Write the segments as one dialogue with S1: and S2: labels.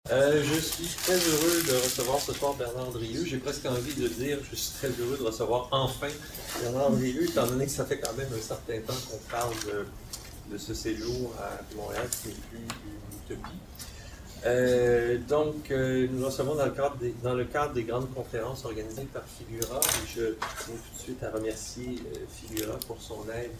S1: Je suis très heureux de recevoir ce soir Bernard Drieux. J'ai presque envie de dire je suis très heureux de recevoir enfin Bernard Drieux, étant donné que ça fait quand même un certain temps qu'on parle de ce séjour à Montréal, qui n'est plus une utopie. Nous recevons dans le cadre des grandes conférences organisées par Figura, et je tiens tout de suite à remercier Figura pour son aide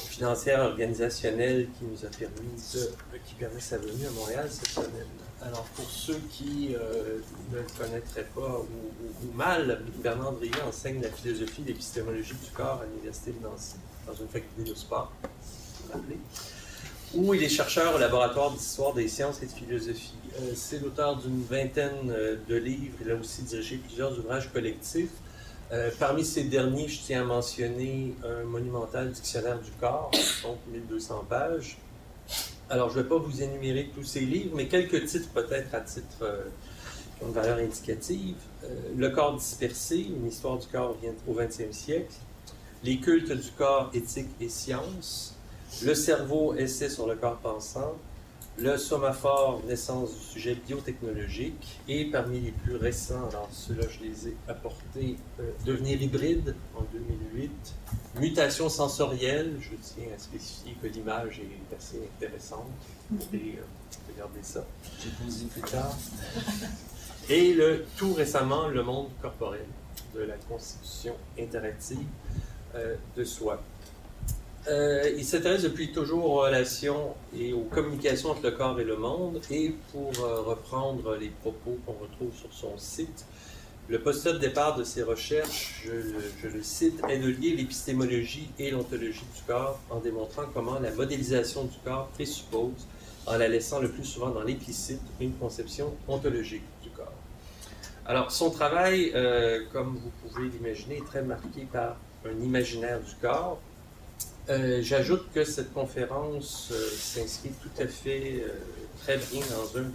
S1: financière organisationnelle qui nous a qui permet sa venue à Montréal cette semaine. Alors, pour ceux qui ne le connaîtraient pas ou mal, Bernard Drieux enseigne la philosophie et l'épistémologie du corps à l'Université de Nancy, dans une faculté de sport, vous vous rappelez, où il est chercheur au laboratoire d'histoire des sciences et de philosophie. C'est l'auteur d'une vingtaine de livres. Il a aussi dirigé plusieurs ouvrages collectifs. Parmi ces derniers, je tiens à mentionner un monumental dictionnaire du corps, donc 1200 pages. Alors, je ne vais pas vous énumérer tous ces livres, mais quelques titres peut-être à titre qui ont une valeur indicative. Le corps dispersé, une histoire du corps au XXe siècle. Les cultes du corps, éthique et science. Le cerveau, essai sur le corps pensant. Le somaphore, naissance du sujet biotechnologique. Et parmi les plus récents, alors ceux-là je les ai apportés, Devenir hybride en 2008. Mutation sensorielle, je tiens à spécifier que l'image est assez intéressante. Et regardez ça. J'ai posé plus tard. Et tout récemment, Le monde corporel, de la constitution interactive de soi. Il s'intéresse depuis toujours aux relations et aux communications entre le corps et le monde. Et pour reprendre les propos qu'on retrouve sur son site, le postulat de départ de ses recherches, je le cite, est de lier l'épistémologie et l'ontologie du corps en démontrant comment la modélisation du corps présuppose, en la laissant le plus souvent dans l'implicite, une conception ontologique du corps. Alors, son travail, comme vous pouvez l'imaginer, est très marqué par un imaginaire du corps. J'ajoute que cette conférence s'inscrit tout à fait très bien dans un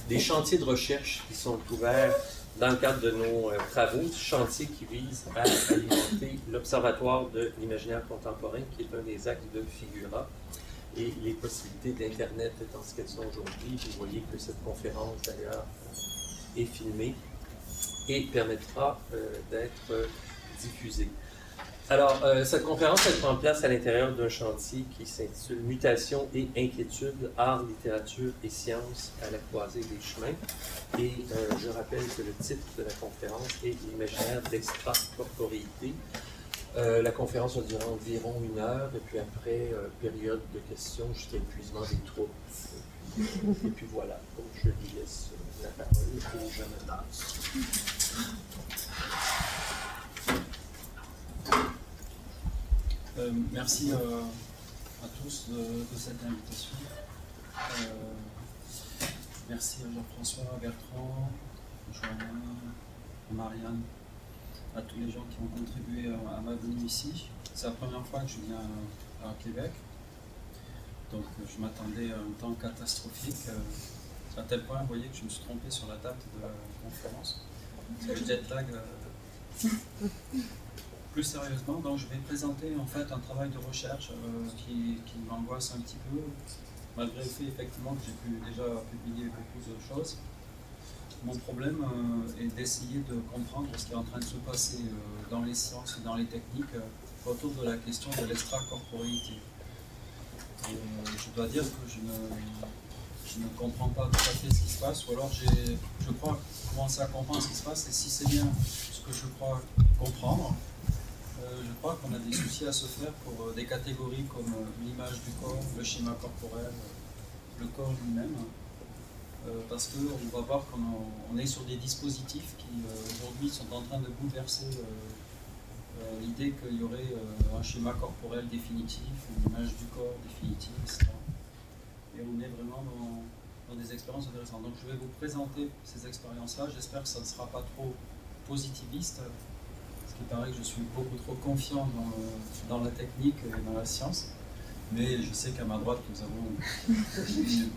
S1: des chantiers de recherche qui sont ouverts dans le cadre de nos travaux, chantier qui vise à alimenter l'Observatoire de l'imaginaire contemporain, qui est un des actes de Figura, et les possibilités d'Internet étant ce qu'elles sont aujourd'hui. Vous voyez que cette conférence, d'ailleurs, est filmée et permettra d'être diffusée. Alors, cette conférence, elle prend place à l'intérieur d'un chantier qui s'intitule « Mutation et inquiétude, art, littérature et sciences à la croisée des chemins ». Et je rappelle que le titre de la conférence est « L'imaginaire d'extracorporéité ». La conférence va durer environ 1 heure, et puis après, période de questions jusqu'à épuisement des troupes. Et puis voilà, donc je lui laisse la parole aux jeunes tasses.
S2: Merci à tous de cette invitation. Merci à Jean-François, Bertrand, Joanna, Marianne, à tous les gens qui ont contribué à ma venue ici. C'est la première fois que je viens à Québec, donc je m'attendais à un temps catastrophique, à tel point, vous voyez, que je me suis trompé sur la date de la conférence. C'est le jet lag. Plus sérieusement, donc je vais présenter en fait un travail de recherche qui m'angoisse un petit peu, malgré le fait effectivement que j'ai pu déjà publier beaucoup de choses. Mon problème est d'essayer de comprendre ce qui est en train de se passer dans les sciences et dans les techniques autour de la question de l'extracorporéité. Je dois dire que je ne comprends pas tout à fait ce qui se passe, ou alors je crois commencer à comprendre ce qui se passe, et si c'est bien ce que je crois comprendre, je crois qu'on a des soucis à se faire pour des catégories comme l'image du corps, le schéma corporel, le corps lui-même, parce qu'on va voir qu'on est sur des dispositifs qui aujourd'hui sont en train de bouleverser l'idée qu'il y aurait un schéma corporel définitif, une image du corps définitive, etc. Et on est vraiment dans des expériences intéressantes. Donc je vais vous présenter ces expériences-là, j'espère que ça ne sera pas trop positiviste. Il paraît que je suis beaucoup trop confiant dans la technique et dans la science, mais je sais qu'à ma droite, nous avons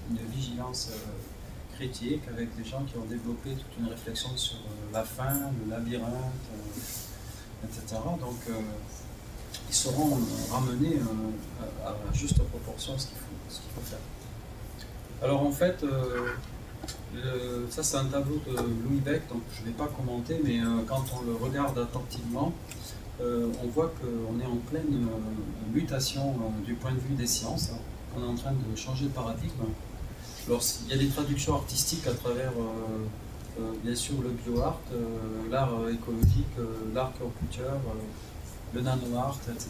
S2: une vigilance critique avec des gens qui ont développé toute une réflexion sur la fin, le labyrinthe, etc. Donc, ils sauront ramener à juste proportion ce qu'il faut faire. Alors, en fait, Ça c'est un tableau de Louis Beck, donc je ne vais pas commenter, mais quand on le regarde attentivement, on voit qu'on est en pleine mutation du point de vue des sciences. On est en train de changer de paradigme. Alors, il y a des traductions artistiques à travers, bien sûr, le bio-art, l'art écologique, l'art culture, le nano-art, etc.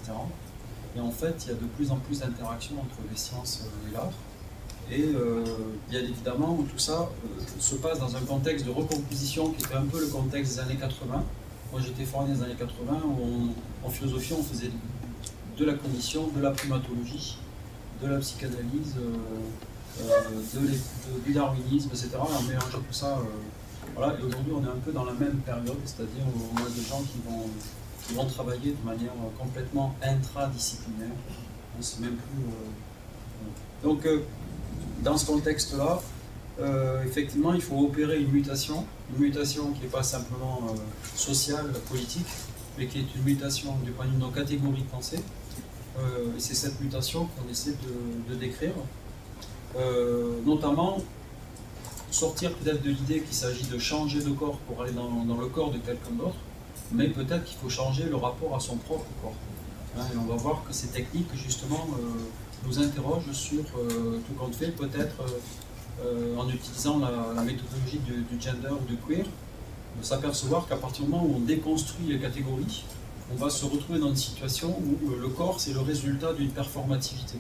S2: Et en fait, il y a de plus en plus d'interactions entre les sciences et l'art. Et bien évidemment, tout ça se passe dans un contexte de recomposition qui était un peu le contexte des années 80. Moi, j'étais formé dans les années 80 où en philosophie, on faisait de la cognition, de la primatologie, de la psychanalyse, du darwinisme, etc. On mélangeait tout ça. Voilà. Et aujourd'hui, on est un peu dans la même période, c'est-à-dire où on a des gens qui vont travailler de manière complètement intradisciplinaire. On ne sait même plus. Donc, dans ce contexte-là, effectivement, il faut opérer une mutation qui n'est pas simplement sociale, politique, mais qui est une mutation du point de vue de nos catégories de pensée. Et c'est cette mutation qu'on essaie de décrire. Notamment, sortir peut-être de l'idée qu'il s'agit de changer de corps pour aller dans le corps de quelqu'un d'autre, mais peut-être qu'il faut changer le rapport à son propre corps. Et on va voir que ces techniques, justement, nous interrogent sur tout compte fait, peut-être en utilisant la méthodologie du gender ou du queer, de s'apercevoir qu'à partir du moment où on déconstruit les catégories, on va se retrouver dans une situation où le corps, c'est le résultat d'une performativité.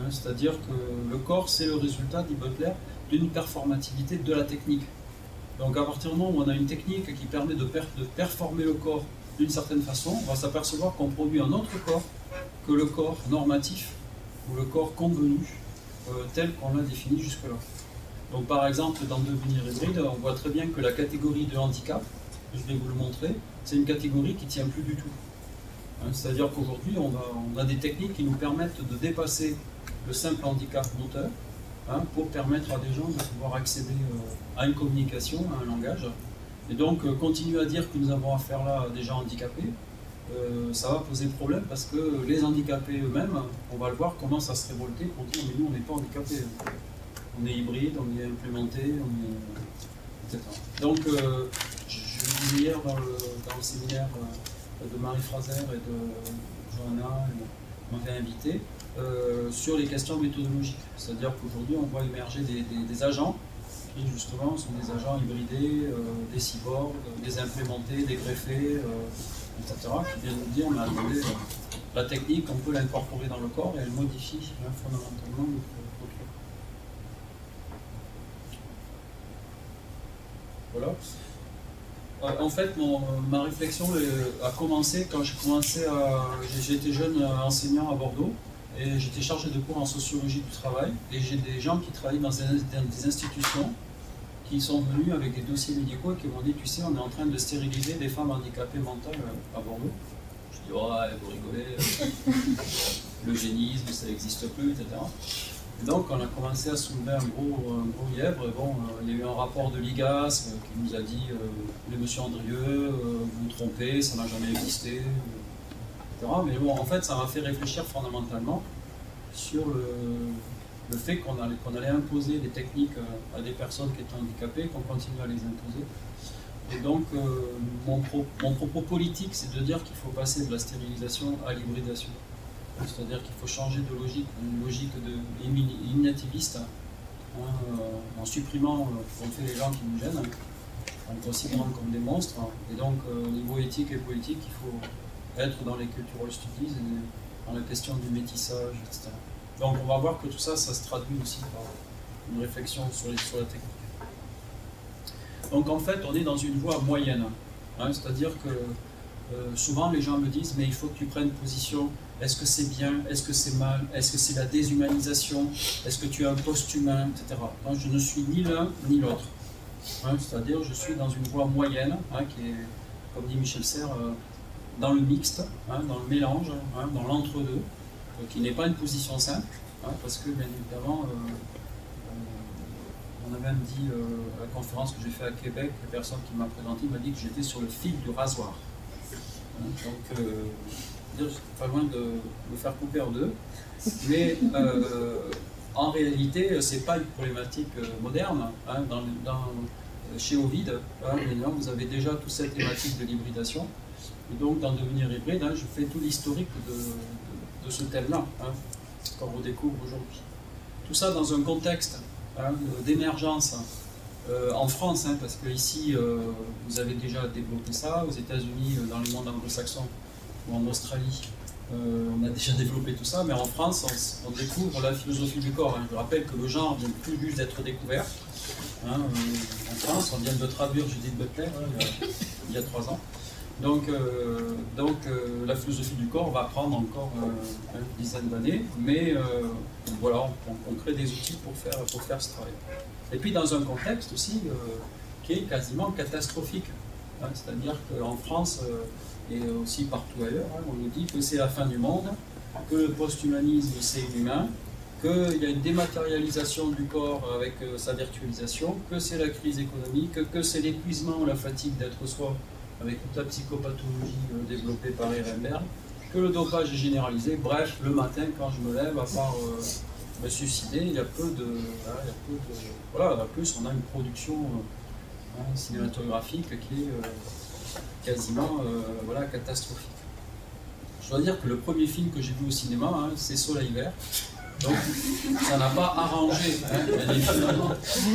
S2: C'est-à-dire que le corps, c'est le résultat, dit Butler, d'une performativité de la technique. Donc à partir du moment où on a une technique qui permet de performer le corps d'une certaine façon, on va s'apercevoir qu'on produit un autre corps que le corps normatif ou le corps convenu tel qu'on l'a défini jusque-là. Donc par exemple, dans Devenir hybride, on voit très bien que la catégorie de handicap, je vais vous le montrer, c'est une catégorie qui ne tient plus du tout. C'est-à-dire qu'aujourd'hui, on a des techniques qui nous permettent de dépasser le simple handicap moteur pour permettre à des gens de pouvoir accéder à une communication, à un langage. Et donc, continuer à dire que nous avons affaire là à des gens handicapés, ça va poser problème parce que les handicapés eux-mêmes, on va le voir, commencent à se révolter pour dire mais nous, on n'est pas handicapés. On est hybride, on est implémenté, etc. Donc, je disais hier dans le séminaire de Marie Fraser et de Johanna, on m'avait invité, sur les questions méthodologiques. C'est-à-dire qu'aujourd'hui, on voit émerger des agents qui, justement, sont des agents hybridés, des cyborgs, des implémentés, des greffés, etc., qui viennent nous dire, mais attendez, la technique, on peut l'incorporer dans le corps et elle modifie fondamentalement notre corps. Voilà. En fait, ma réflexion a commencé quand j'étais jeune enseignant à Bordeaux et j'étais chargé de cours en sociologie du travail et j'ai des gens qui travaillaient dans des institutions qui sont venus avec des dossiers médicaux et qui m'ont dit, tu sais, on est en train de stériliser des femmes handicapées mentales à Bordeaux. Je dis, ouais, vous rigolez, l'eugénisme, ça n'existe plus, etc. Et donc on a commencé à soulever un gros lièvre. Et bon, il y a eu un rapport de l'IGAS qui nous a dit les monsieur Andrieux, vous vous trompez, ça n'a jamais existé, etc. Mais bon, en fait, ça m'a fait réfléchir fondamentalement sur le fait qu'on allait imposer des techniques à des personnes qui étaient handicapées, qu'on continue à les imposer. Et donc, mon propos politique, c'est de dire qu'il faut passer de la stérilisation à l'hybridation. C'est-à-dire qu'il faut changer de logique, une logique imnativiste, en supprimant ce qu'ont fait les gens qui nous gênent, en considérant comme des monstres. Et donc, au niveau éthique et politique, il faut être dans les cultural studies, et dans la question du métissage, etc. Donc, on va voir que tout ça, ça se traduit aussi par une réflexion sur la technique. Donc, en fait, on est dans une voie moyenne. C'est-à-dire que souvent, les gens me disent, mais il faut que tu prennes position. Est-ce que c'est bien? Est-ce que c'est mal? Est-ce que c'est la déshumanisation? Est-ce que tu es un post-humain, etc. Donc je ne suis ni l'un ni l'autre. C'est-à-dire je suis dans une voie moyenne, qui est, comme dit Michel Serres, dans le mixte, dans le mélange, dans l'entre-deux, qui n'est pas une position simple, parce que bien évidemment, on a même dit à la conférence que j'ai faite à Québec, la personne qui m'a présenté m'a dit que j'étais sur le fil du rasoir. Donc, je suis pas loin de me faire couper en deux, mais en réalité, ce n'est pas une problématique moderne. Hein, chez Ovid, hein, vous avez déjà toute cette thématique de l'hybridation. Et donc, dans Devenir hybride, hein, je fais tout l'historique de ce thème-là, hein, qu'on redécouvre aujourd'hui. Tout ça dans un contexte hein, d'émergence en France, hein, parce que ici, vous avez déjà développé ça, aux États-Unis, dans le monde anglo-saxon ou en Australie, on a déjà développé tout ça, mais en France, on découvre la philosophie du corps. Hein. Je rappelle que le genre vient plus juste d'être découvert. Hein, en France, on vient de traduire Judith Butler hein, il y a 3 ans. Donc la philosophie du corps va prendre encore une dizaine d'années, mais voilà, on crée des outils pour faire ce travail. Et puis dans un contexte aussi qui est quasiment catastrophique. Hein, c'est-à-dire qu'en France et aussi partout ailleurs, hein, on nous dit que c'est la fin du monde, que le post-humanisme c'est inhumain, qu'il y a une dématérialisation du corps avec sa virtualisation, que c'est la crise économique, que c'est l'épuisement ou la fatigue d'être soi avec toute la psychopathologie développée par Ehrenberg, que le dopage est généralisé. Bref, le matin, quand je me lève, à part me suicider, il y a peu de... Voilà, en plus, on a une production cinématographique qui est quasiment voilà, catastrophique. Je dois dire que le premier film que j'ai vu au cinéma, hein, c'est Soleil Vert. Donc, ça n'a pas arrangé, hein,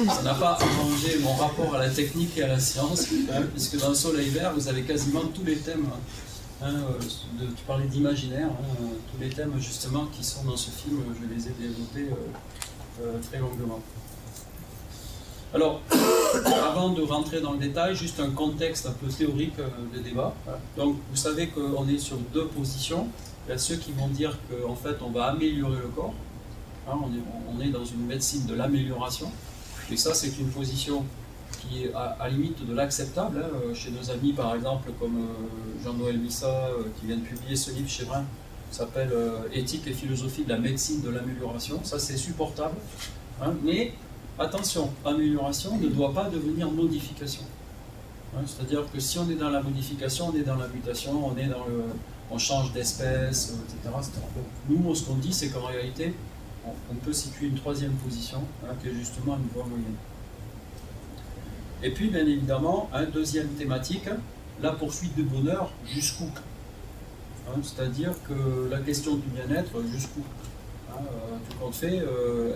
S2: ça n'a pas arrangé mon rapport à la technique et à la science, hein, puisque dans le Soleil Vert, vous avez quasiment tous les thèmes, hein, tu parlais d'imaginaire, hein, tous les thèmes justement qui sont dans ce film, je les ai développés très longuement. Alors, avant de rentrer dans le détail, juste un contexte un peu théorique de débat. Donc, vous savez qu'on est sur 2 positions. Il y a ceux qui vont dire qu'en fait, on va améliorer le corps. Hein, on est dans une médecine de l'amélioration. Et ça, c'est une position qui est à la limite de l'acceptable. Hein, chez nos amis, par exemple, comme Jean-Noël Missa, qui vient de publier ce livre chez Brun, qui s'appelle Éthique et philosophie de la médecine de l'amélioration. Ça, c'est supportable. Hein, mais attention, amélioration ne doit pas devenir modification. Hein, c'est-à-dire que si on est dans la modification, on est dans la mutation, on change d'espèce, etc., etc. Nous, ce qu'on dit, c'est qu'en réalité, on peut situer une 3e position, hein, qui est justement une voie moyenne. Et puis, bien évidemment, une 2e thématique, la poursuite du bonheur jusqu'où, hein, c'est-à-dire que la question du bien-être jusqu'où, hein, tout compte fait,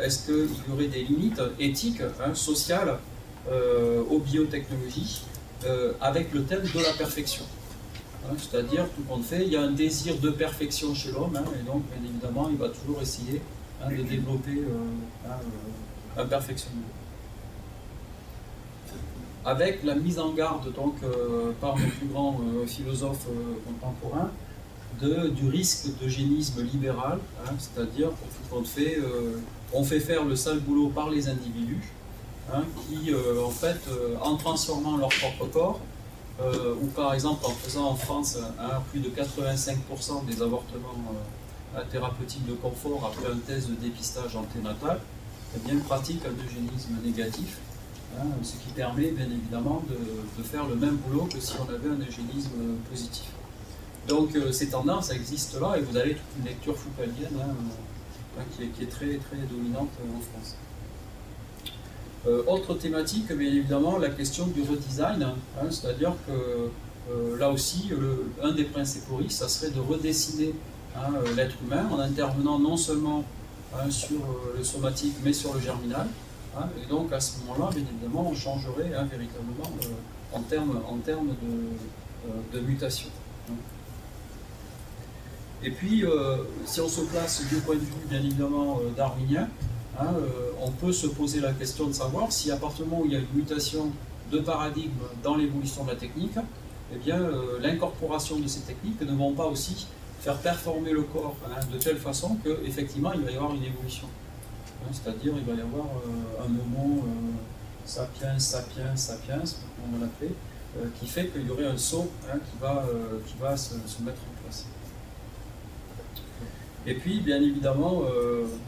S2: est-ce qu'il y aurait des limites éthiques, hein, sociales aux biotechnologies avec le thème de la perfection. Hein, c'est-à-dire, tout compte fait, il y a un désir de perfection chez l'homme, hein, et donc, bien évidemment, il va toujours essayer hein, de développer un perfectionnement. Avec la mise en garde donc, par nos plus grands philosophes contemporains du risque d'eugénisme libéral, hein, c'est-à-dire, tout compte fait, on fait faire le sale boulot par les individus, hein, qui, en fait, en transformant leur propre corps, ou par exemple en faisant en France plus de 85% des avortements thérapeutiques de confort après un test de dépistage anténatal, eh bien, pratique un eugénisme négatif, hein, ce qui permet bien évidemment de faire le même boulot que si on avait un eugénisme positif. Donc ces tendances existent là et vous avez toute une lecture foucauldienne hein, qui est très, très dominante en France. Autre thématique, bien évidemment, la question du redesign, hein, c'est-à-dire que là aussi, un des principaux risques, ça serait de redessiner hein, l'être humain en intervenant non seulement hein, sur le somatique, mais sur le germinal. Hein, et donc à ce moment-là, bien évidemment, on changerait hein, véritablement en termes de mutation. Hein. Et puis, si on se place du point de vue, bien évidemment, darwinien, hein, on peut se poser la question de savoir si à partir du moment où il y a une mutation de paradigme dans l'évolution de la technique, eh bien l'incorporation de ces techniques ne vont pas aussi faire performer le corps hein, de telle façon qu'effectivement il va y avoir une évolution. Hein, c'est-à-dire il va y avoir un moment sapiens, sapiens, sapiens, on va l'appeler, qui fait qu'il y aurait un saut hein, qui va se mettre en place. Et puis, bien évidemment,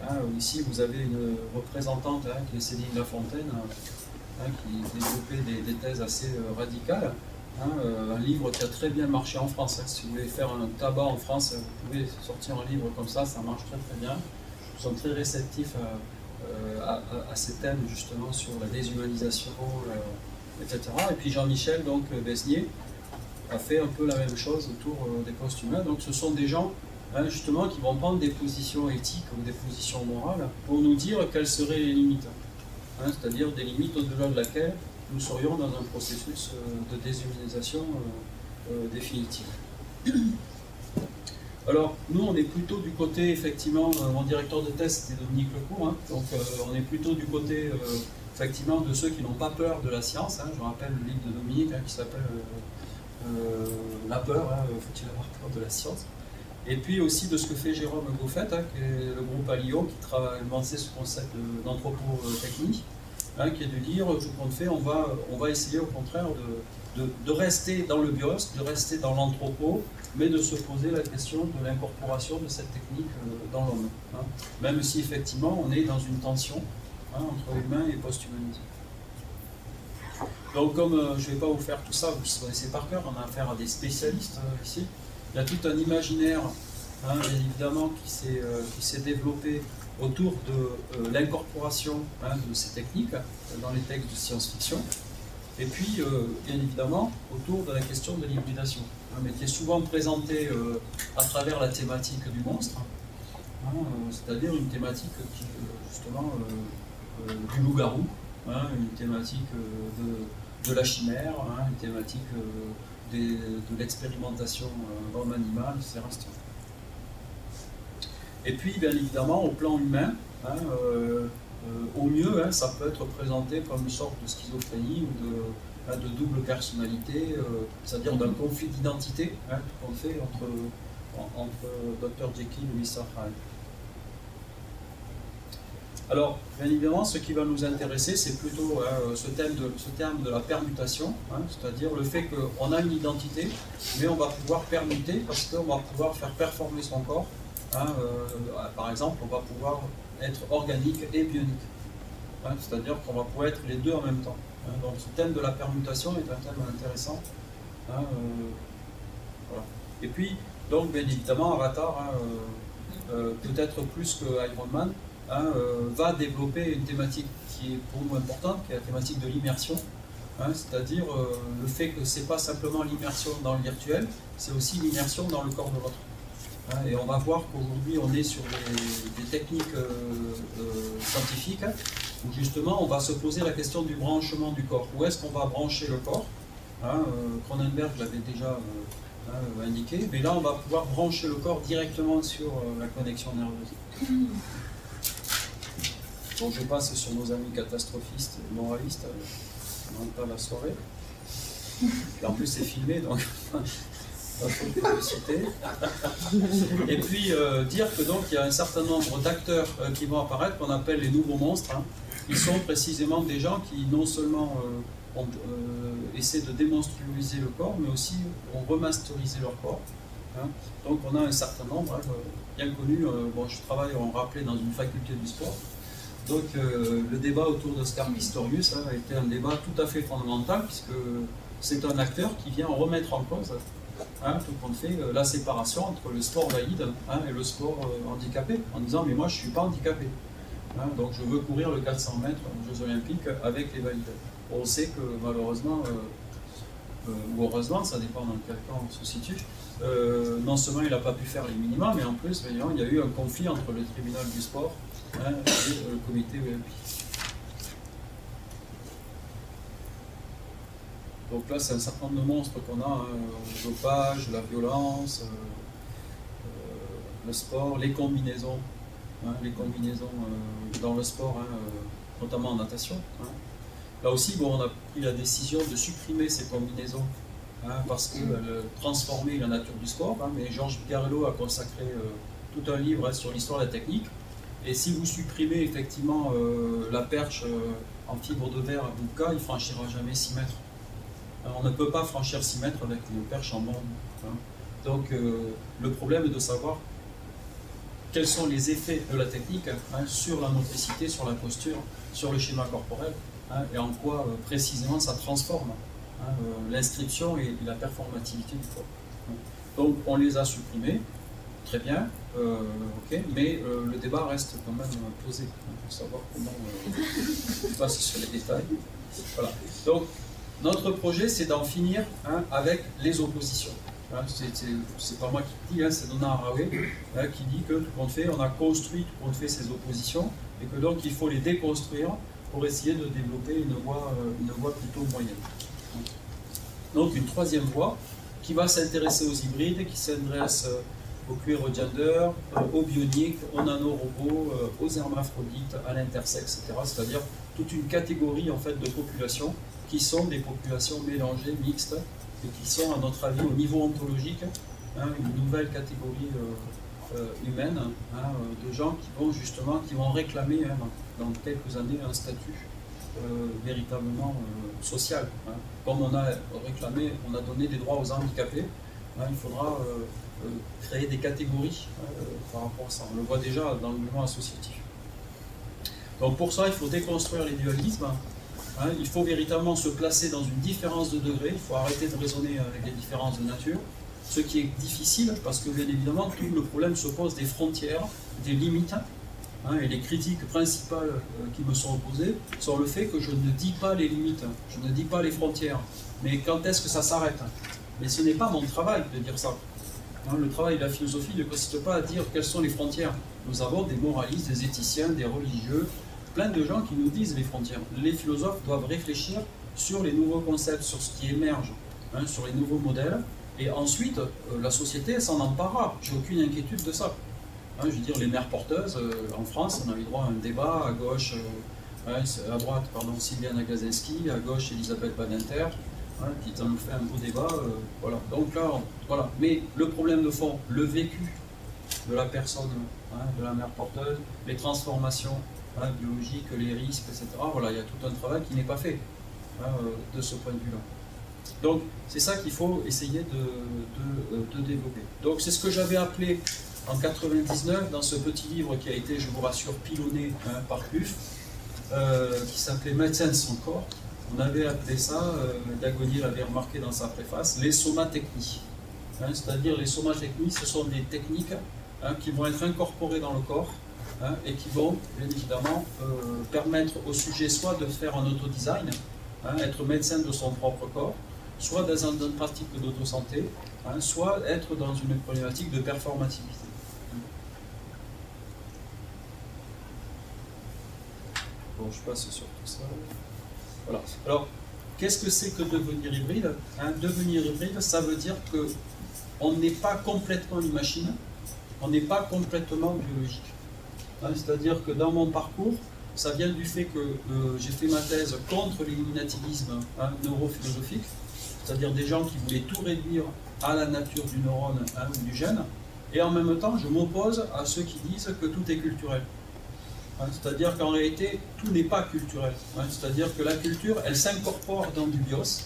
S2: hein, ici vous avez une représentante hein, qui est Céline Lafontaine, hein, qui développait des thèses assez radicales. Hein, un livre qui a très bien marché en France. Hein. Si vous voulez faire un tabac en France, vous pouvez sortir un livre comme ça marche très très bien. Ils sont très réceptifs à ces thèmes justement sur la déshumanisation, etc. Et puis Jean-Michel donc Besnier a fait un peu la même chose autour des post-humains. Donc ce sont des gens justement qui vont prendre des positions éthiques ou des positions morales pour nous dire quelles seraient les limites. C'est-à-dire des limites au-delà de laquelle nous serions dans un processus de déshumanisation définitive. Alors, nous, on est plutôt du côté, effectivement, mon directeur de thèse, c'était Dominique Lecourt, donc on est plutôt du côté, effectivement, de ceux qui n'ont pas peur de la science. Je rappelle le livre de Dominique qui s'appelle La peur, faut-il avoir peur de la science? Et puis aussi de ce que fait Jérôme Goffet, qui est le groupe Alio, qui a lancé ce concept d'anthropotechnie, qui est de dire, ce qu'on fait, on va essayer au contraire de rester dans le bios, de rester dans l'anthropo, mais de se poser la question de l'incorporation de cette technique dans l'homme. Même si effectivement on est dans une tension entre humain et post-humanisme. Donc comme je ne vais pas vous faire tout ça, vous le connaissez par cœur, on a affaire à des spécialistes ici. Il y a tout un imaginaire, bien évidemment, qui s'est développé autour de l'incorporation de ces techniques dans les textes de science-fiction. Et puis, bien évidemment, autour de la question de l'hybridation, mais qui est souvent présentée à travers la thématique du monstre, c'est-à-dire une thématique qui, justement, du loup-garou, une thématique de la chimère, une thématique de l'expérimentation homme-animal, etc. Et puis, bien évidemment, au plan humain, au mieux, ça peut être présenté comme une sorte de schizophrénie ou de double personnalité, c'est-à-dire d'un conflit d'identité qu'on fait entre Dr. Jekyll et Mr. Hyde. Alors, bien évidemment, ce qui va nous intéresser, c'est plutôt ce terme de la permutation, c'est-à-dire le fait qu'on a une identité, mais on va pouvoir permuter parce qu'on va pouvoir faire performer son corps. Par exemple, on va pouvoir être organique et bionique. C'est-à-dire qu'on va pouvoir être les deux en même temps. Donc ce thème de la permutation est un thème intéressant. Voilà. Et puis, donc bien évidemment, Avatar, peut-être plus que Iron Man, va développer une thématique qui est pour nous importante, qui est la thématique de l'immersion. C'est-à-dire le fait que ce n'est pas simplement l'immersion dans le virtuel, c'est aussi l'immersion dans le corps de l'autre. Et on va voir qu'aujourd'hui on est sur des techniques scientifiques où justement on va se poser la question du branchement du corps. Où est-ce qu'on va brancher le corps? Cronenberg l'avait déjà indiqué, mais là on va pouvoir brancher le corps directement sur la connexion nerveuse. Donc je passe sur nos amis catastrophistes et moralistes, on n'entend pas la soirée. Et en plus c'est filmé, donc pas trop de publicité. Et puis dire que donc il y a un certain nombre d'acteurs qui vont apparaître, qu'on appelle les nouveaux monstres, qui sont précisément des gens qui non seulement essaient de démonstruiser le corps, mais aussi ont remasterisé leur corps. Donc on a un certain nombre, bien connus. Bon, je travaille, on rappelait, dans une faculté du sport. Donc le débat autour d'Oscar Pistorius a été un débat tout à fait fondamental, puisque c'est un acteur qui vient remettre en cause tout compte fait la séparation entre le sport valide et le sport handicapé, en disant mais moi je ne suis pas handicapé, donc je veux courir le 400 mètres aux Jeux Olympiques avec les valides. On sait que malheureusement, ou heureusement, ça dépend dans quel cas on se situe, non seulement il n'a pas pu faire les minima, mais en plus il y a eu un conflit entre le tribunal du sport et le comité olympique. Donc là, c'est un certain nombre de monstres qu'on a, le dopage, la violence, le sport, les combinaisons dans le sport, notamment en natation. Là aussi, bon, on a pris la décision de supprimer ces combinaisons parce qu'elles transformaient la nature du sport, mais Georges Picarello a consacré tout un livre sur l'histoire de la technique. Et si vous supprimez effectivement la perche en fibre de verre à bout de cas, il ne franchira jamais 6 mètres. On ne peut pas franchir 6 mètres avec une perche en bande. Donc le problème est de savoir quels sont les effets de la technique sur la motricité, sur la posture, sur le schéma corporel, et en quoi précisément ça transforme l'inscription et la performativité du corps. Donc on les a supprimés, très bien, ok, mais le débat reste quand même posé pour savoir comment on passe sur les détails. Voilà. Donc, notre projet, c'est d'en finir avec les oppositions. C'est pas moi qui le dis, c'est Donna Haraway qui dit que tout compte fait, on a construit tout compte fait ces oppositions et que donc il faut les déconstruire pour essayer de développer une voie plutôt moyenne. Donc une troisième voie qui va s'intéresser aux hybrides, qui s'intéresse au queer gender, aux bioniques, aux nanorobots, aux hermaphrodites, à l'intersexe, etc. C'est-à-dire toute une catégorie en fait de populations qui sont des populations mélangées, mixtes, et qui sont, à notre avis, au niveau ontologique, une nouvelle catégorie humaine, de gens qui vont réclamer dans quelques années un statut véritablement social. Comme on a réclamé, on a donné des droits aux handicapés, il faudra créer des catégories par rapport à ça. On le voit déjà dans le mouvement associatif. Donc pour ça, il faut déconstruire les dualismes. Il faut véritablement se placer dans une différence de degré, il faut arrêter de raisonner avec les différences de nature, ce qui est difficile parce que bien évidemment tout le problème se pose des frontières, des limites, et les critiques principales qui me sont opposées sont le fait que je ne dis pas les limites, je ne dis pas les frontières, mais quand est-ce que ça s'arrête? Mais ce n'est pas mon travail de dire ça. Le travail de la philosophie ne consiste pas à dire quelles sont les frontières. Nous avons des moralistes, des éthiciens, des religieux, plein de gens qui nous disent les frontières. Les philosophes doivent réfléchir sur les nouveaux concepts, sur ce qui émerge, sur les nouveaux modèles, et ensuite, la société s'en emparera. J'ai aucune inquiétude de ça. Je veux dire, les mères porteuses, en France, on a eu droit à un débat, à gauche, à droite, pardon, Sylviane Agazinski, à gauche, Elisabeth Badinter, qui nous fait un beau débat, voilà. Donc là, voilà. Mais le problème de fond, le vécu de la personne, de la mère porteuse, les transformations, biologiques, les risques, etc. Voilà, il y a tout un travail qui n'est pas fait de ce point de vue-là. Donc, c'est ça qu'il faut essayer de développer. Donc, c'est ce que j'avais appelé en 99, dans ce petit livre qui a été, je vous rassure, pilonné par CUF, qui s'appelait Médecin de son corps. On avait appelé ça, Dagonier l'avait remarqué dans sa préface, les somatechnies. C'est-à-dire, les somatechnies, ce sont des techniques qui vont être incorporées dans le corps, et qui vont, bien évidemment, permettre au sujet soit de faire un autodesign, être médecin de son propre corps, soit dans une pratique d'autosanté, soit être dans une problématique de performativité. Bon, je passe sur tout ça. Voilà. Alors, qu'est-ce que c'est que devenir hybride? Devenir hybride, ça veut dire qu'on n'est pas complètement une machine, on n'est pas complètement biologique. C'est-à-dire que dans mon parcours, ça vient du fait que j'ai fait ma thèse contre l'illuminativisme neurophilosophique, c'est-à-dire des gens qui voulaient tout réduire à la nature du neurone ou du gène, et en même temps, je m'oppose à ceux qui disent que tout est culturel. C'est-à-dire qu'en réalité, tout n'est pas culturel. C'est-à-dire que la culture, elle s'incorpore dans du bios,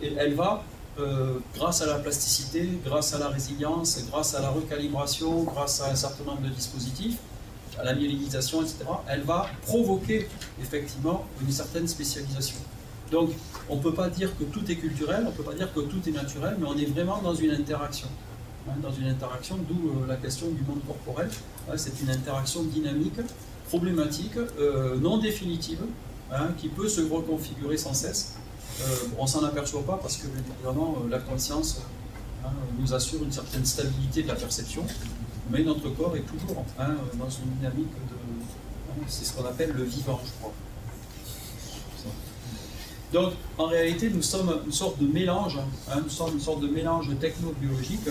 S2: et elle va, grâce à la plasticité, grâce à la résilience, grâce à la recalibration, grâce à un certain nombre de dispositifs, à la myélinisation, etc., elle va provoquer effectivement une certaine spécialisation. Donc, on ne peut pas dire que tout est culturel, on ne peut pas dire que tout est naturel, mais on est vraiment dans une interaction. Dans une interaction, d'où la question du monde corporel. C'est une interaction dynamique, problématique, non définitive, qui peut se reconfigurer sans cesse. On ne s'en aperçoit pas parce que, évidemment, la conscience nous assure une certaine stabilité de la perception. Mais notre corps est toujours dans une dynamique de... c'est ce qu'on appelle le vivant, je crois. Donc, en réalité, nous sommes une sorte de mélange, nous sommes une sorte de mélange techno-biologique.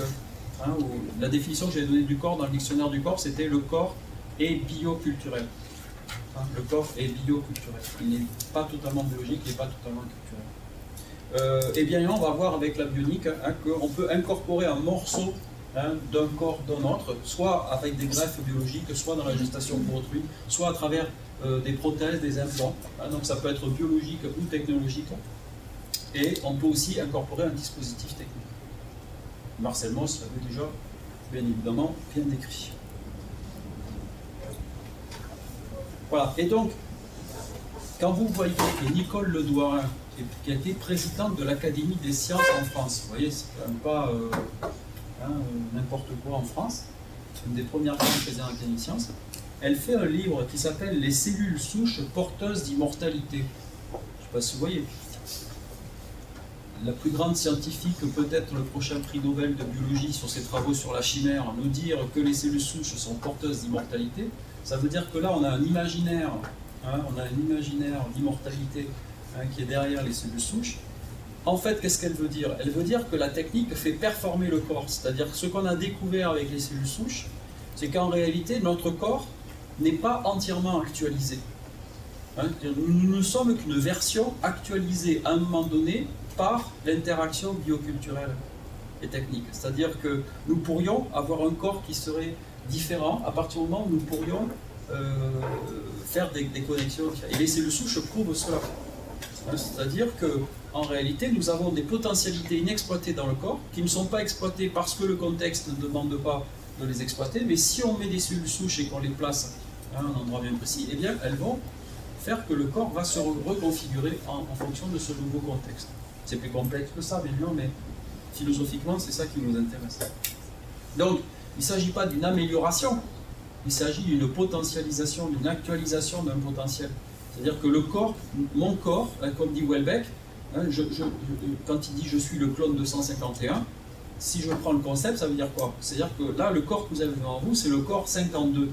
S2: Où la définition que j'avais donnée du corps dans le dictionnaire du corps, c'était le corps est bioculturel. Le corps est bioculturel. Il n'est pas totalement biologique, il n'est pas totalement culturel. Et bien, on va voir avec la bionique qu'on peut incorporer un morceau d'un corps d'un autre, soit avec des greffes biologiques, soit dans la gestation pour autrui, soit à travers des prothèses, des implants. Donc ça peut être biologique ou technologique. Et on peut aussi incorporer un dispositif technique. Marcel Mauss l'avait déjà, bien évidemment, bien décrit. Voilà. Et donc, quand vous voyez que Nicole Ledouarin, qui a été présidente de l'Académie des sciences en France, vous voyez, c'est quand même pas n'importe quoi en France, une des premières femmes présentes en Académie des sciences, elle fait un livre qui s'appelle « Les cellules souches porteuses d'immortalité ». Je ne sais pas si vous voyez. La plus grande scientifique, peut-être le prochain prix Nobel de biologie sur ses travaux sur la chimère, nous dire que les cellules souches sont porteuses d'immortalité, ça veut dire que là on a un imaginaire, d'immortalité qui est derrière les cellules souches. En fait, qu'est-ce qu'elle veut dire? Elle veut dire que la technique fait performer le corps, c'est-à-dire que ce qu'on a découvert avec les cellules souches, c'est qu'en réalité notre corps n'est pas entièrement actualisé. Nous ne sommes qu'une version actualisée à un moment donné par l'interaction bioculturelle et technique. C'est-à-dire que nous pourrions avoir un corps qui serait différent à partir du moment où nous pourrions faire des connexions. Et les cellules souches prouvent cela. C'est-à-dire qu'en réalité, nous avons des potentialités inexploitées dans le corps qui ne sont pas exploitées parce que le contexte ne demande pas de les exploiter, mais si on met des cellules souches et qu'on les place à un endroit bien précis, eh bien, elles vont faire que le corps va se reconfigurer en fonction de ce nouveau contexte. C'est plus complexe que ça, bien sûr, mais philosophiquement, c'est ça qui nous intéresse. Donc, il ne s'agit pas d'une amélioration, il s'agit d'une potentialisation, d'une actualisation d'un potentiel. C'est-à-dire que le corps, mon corps, comme dit Houellebecq, quand il dit « je suis le clone 251 », si je prends le concept, ça veut dire quoi? C'est-à-dire que là, le corps que vous avez devant vous, c'est le corps 52.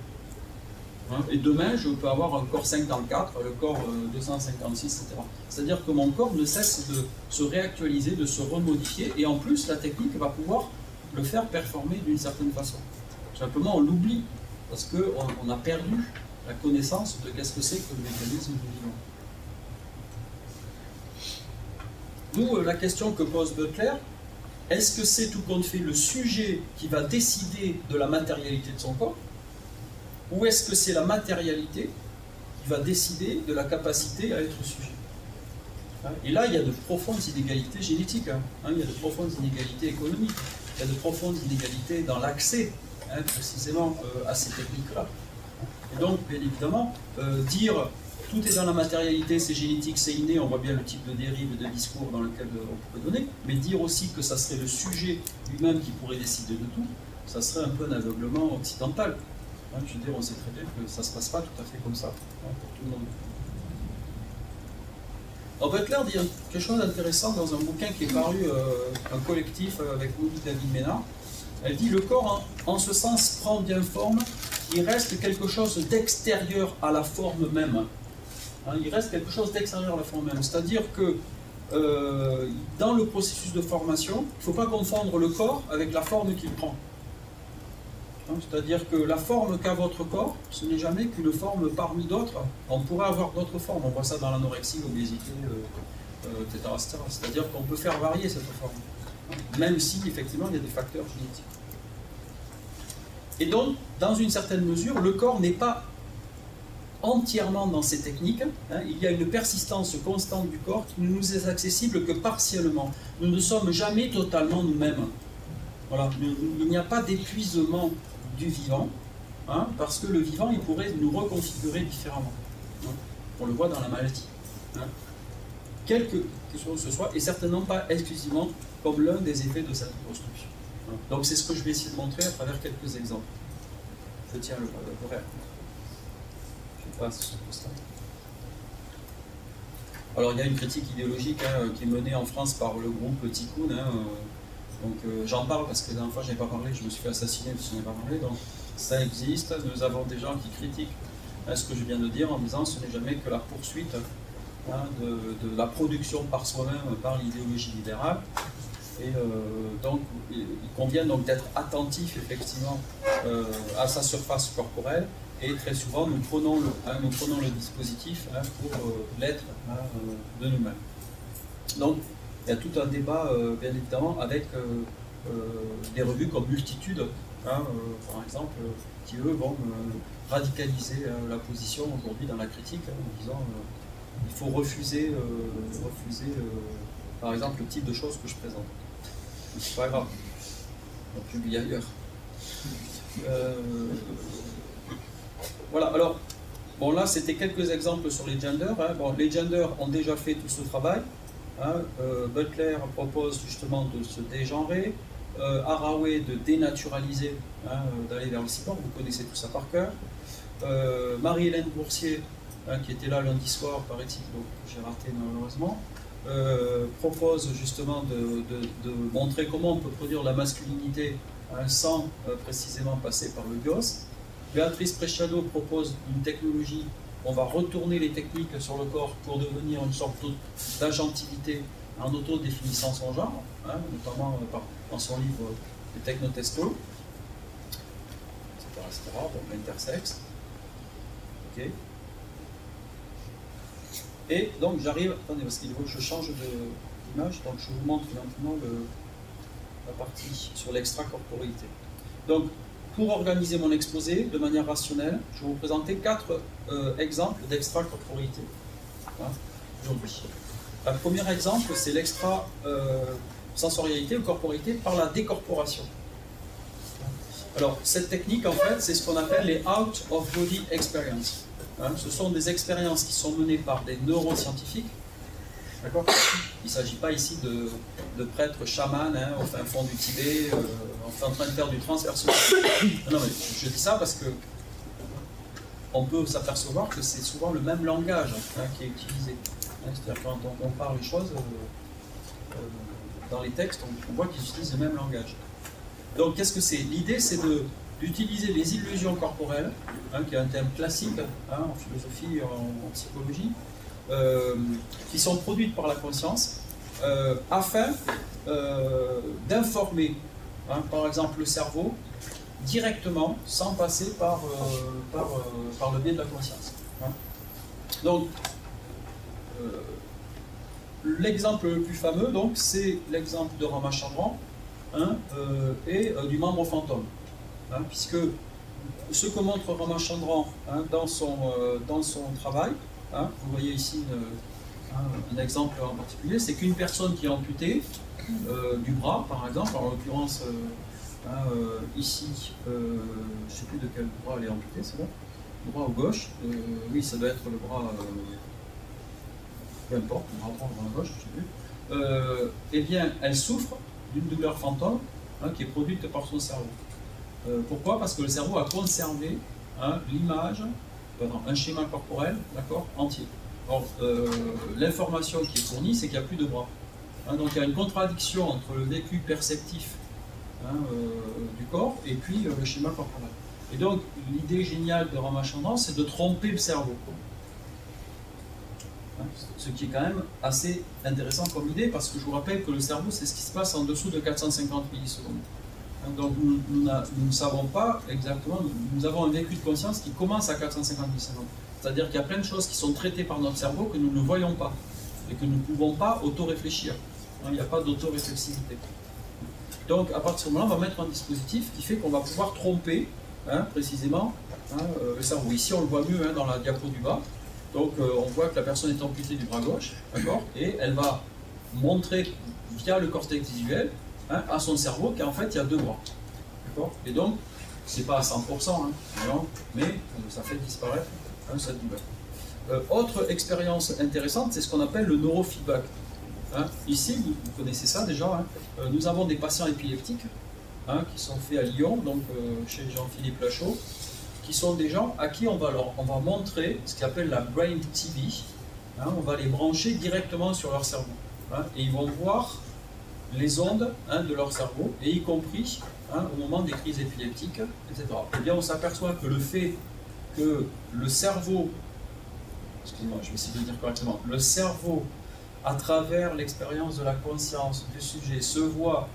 S2: Et demain, je peux avoir un corps 54, le corps 256, etc. C'est-à-dire que mon corps ne cesse de se réactualiser, de se remodifier, et en plus, la technique va pouvoir le faire performer d'une certaine façon. Simplement, on l'oublie, parce qu'on a perdu la connaissance de qu'est-ce que c'est que le mécanisme du vivant. D'où la question que pose Butler, est-ce que c'est tout compte fait le sujet qui va décider de la matérialité de son corps, ou est-ce que c'est la matérialité qui va décider de la capacité à être sujet? Et là, il y a de profondes inégalités génétiques, il y a de profondes inégalités économiques, il y a de profondes inégalités dans l'accès, précisément, à ces techniques-là. Et donc, bien évidemment, dire tout est dans la matérialité, c'est génétique, c'est inné, on voit bien le type de dérive et de discours dans lequel on peut donner, mais dire aussi que ça serait le sujet lui-même qui pourrait décider de tout, ça serait un peu un aveuglement occidental. Je veux dire, on sait très bien que ça ne se passe pas tout à fait comme ça pour tout le monde. Alors Butler dit quelque chose d'intéressant dans un bouquin qui est paru, un collectif avec Monique David Ménard. Elle dit « Le corps, en ce sens, prend bien forme, il reste quelque chose d'extérieur à la forme même. » Il reste quelque chose d'extérieur à la forme même. C'est-à-dire que dans le processus de formation, il ne faut pas confondre le corps avec la forme qu'il prend. C'est-à-dire que la forme qu'a votre corps, ce n'est jamais qu'une forme parmi d'autres. On pourrait avoir d'autres formes. On voit ça dans l'anorexie, l'obésité, etc. C'est-à-dire qu'on peut faire varier cette forme, même si, effectivement, il y a des facteurs génétiques. Et donc, dans une certaine mesure, le corps n'est pas entièrement dans ces techniques. Il y a une persistance constante du corps qui ne nous est accessible que partiellement. Nous ne sommes jamais totalement nous-mêmes. Voilà. Il n'y a pas d'épuisement du vivant, parce que le vivant, il pourrait nous reconfigurer différemment. On le voit dans la maladie. Quelque chose que ce soit, et certainement pas exclusivement comme l'un des effets de cette construction. Donc c'est ce que je vais essayer de montrer à travers quelques exemples. Je tiens l'horaire. Je passe sur le stade. Alors il y a une critique idéologique qui est menée en France par le groupe Tikkun. Donc j'en parle parce que la dernière fois je n'ai pas parlé, je me suis fait assassiner parce que je n'ai pas parlé. Donc ça existe, nous avons des gens qui critiquent ce que je viens de dire en disant ce n'est jamais que la poursuite de la production par soi-même par l'idéologie libérale. Et donc il convient donc d'être attentif effectivement à sa surface corporelle, et très souvent nous prenons le dispositif pour l'être de nous-mêmes. Donc il y a tout un débat bien évidemment avec des revues comme Multitude, par exemple, qui eux vont radicaliser la position aujourd'hui dans la critique en disant il faut refuser par exemple le type de choses que je présente. C'est pas grave, on publie ailleurs. Voilà, alors, bon là c'était quelques exemples sur les genders. Bon, les genders ont déjà fait tout ce travail. Butler propose justement de se dégenrer. Haraway de dénaturaliser, d'aller vers le cyborg, vous connaissez tout ça par cœur. Marie-Hélène Boursier, qui était là lundi soir, paraît-il, donc j'ai raté malheureusement, propose justement de montrer comment on peut produire la masculinité sans précisément passer par le bios. Béatrice Preciado propose une technologie, on va retourner les techniques sur le corps pour devenir une sorte d'agentivité en autodéfinissant son genre, notamment dans son livre « Les technotesto », etc. Donc l'intersexe. Ok. Et donc j'arrive, attendez, parce qu'il faut que je change d'image, donc je vous montre maintenant la partie sur l'extracorporéité. Donc, pour organiser mon exposé de manière rationnelle, je vais vous présenter 4 exemples d'extracorporéité aujourd'hui. Le premier exemple, c'est l'extra-sensorialité ou corporéité par la décorporation. Alors, cette technique, en fait, c'est ce qu'on appelle les out-of-body experience. Ce sont des expériences qui sont menées par des neuroscientifiques. D'accord ? Il ne s'agit pas ici de prêtres chamans au fin fond du Tibet, en train de faire du transpersonnel. Non, mais je dis ça parce que on peut s'apercevoir que c'est souvent le même langage qui est utilisé. C'est-à-dire quand on compare les choses dans les textes, on voit qu'ils utilisent le même langage. Donc qu'est-ce que c'est? L'idée, c'est d'utiliser les illusions corporelles, qui est un thème classique en philosophie, en psychologie, qui sont produites par la conscience, afin d'informer, par exemple, le cerveau directement, sans passer par le biais de la conscience. Donc, l'exemple le plus fameux, c'est l'exemple de Ramachandran et du membre fantôme, puisque ce que montre Ramachandran dans son travail, vous voyez ici un exemple en particulier, c'est qu'une personne qui est amputée du bras, par exemple, en l'occurrence ici, je ne sais plus de quel bras elle est amputée, c'est bon, le bras gauche, oui, ça doit être le bras, peu importe, le bras droit, le bras gauche, je ne sais plus, eh bien, elle souffre d'une douleur fantôme qui est produite par son cerveau. Pourquoi? Parce que le cerveau a conservé l'image, un schéma corporel, d'accord, entier. Or, l'information qui est fournie, c'est qu'il n'y a plus de bras. Donc il y a une contradiction entre le vécu perceptif du corps et puis le schéma corporel. Et donc l'idée géniale de Ramachandran, c'est de tromper le cerveau. Ce qui est quand même assez intéressant comme idée, parce que je vous rappelle que le cerveau, c'est ce qui se passe en dessous de 450 millisecondes. Donc nous ne savons pas exactement, nous avons un vécu de conscience qui commence à 450 millisecondes. C'est-à-dire qu'il y a plein de choses qui sont traitées par notre cerveau que nous ne voyons pas et que nous ne pouvons pas auto-réfléchir. Il n'y a pas d'auto-réflexivité. Donc à partir de ce moment-là, on va mettre un dispositif qui fait qu'on va pouvoir tromper précisément le cerveau. Ici on le voit mieux dans la diapo du bas. Donc on voit que la personne est amputée du bras gauche, d'accord, et elle va montrer via le cortex visuel à son cerveau qu'en fait il y a deux bras. Et donc, c'est pas à 100%, mais ça fait disparaître cette douleur. Autre expérience intéressante, c'est ce qu'on appelle le neurofeedback. Ici, vous connaissez ça déjà, nous avons des patients épileptiques qui sont faits à Lyon, donc chez Jean-Philippe Lachaud, qui sont des gens à qui on va montrer ce qu'on appelle la Brain TV. On va les brancher directement sur leur cerveau. Et ils vont voir les ondes de leur cerveau, et y compris au moment des crises épileptiques, etc. Eh bien, on s'aperçoit que le fait que le cerveau, excusez-moi, je vais essayer de le dire correctement, le cerveau, à travers l'expérience de la conscience du sujet, se voit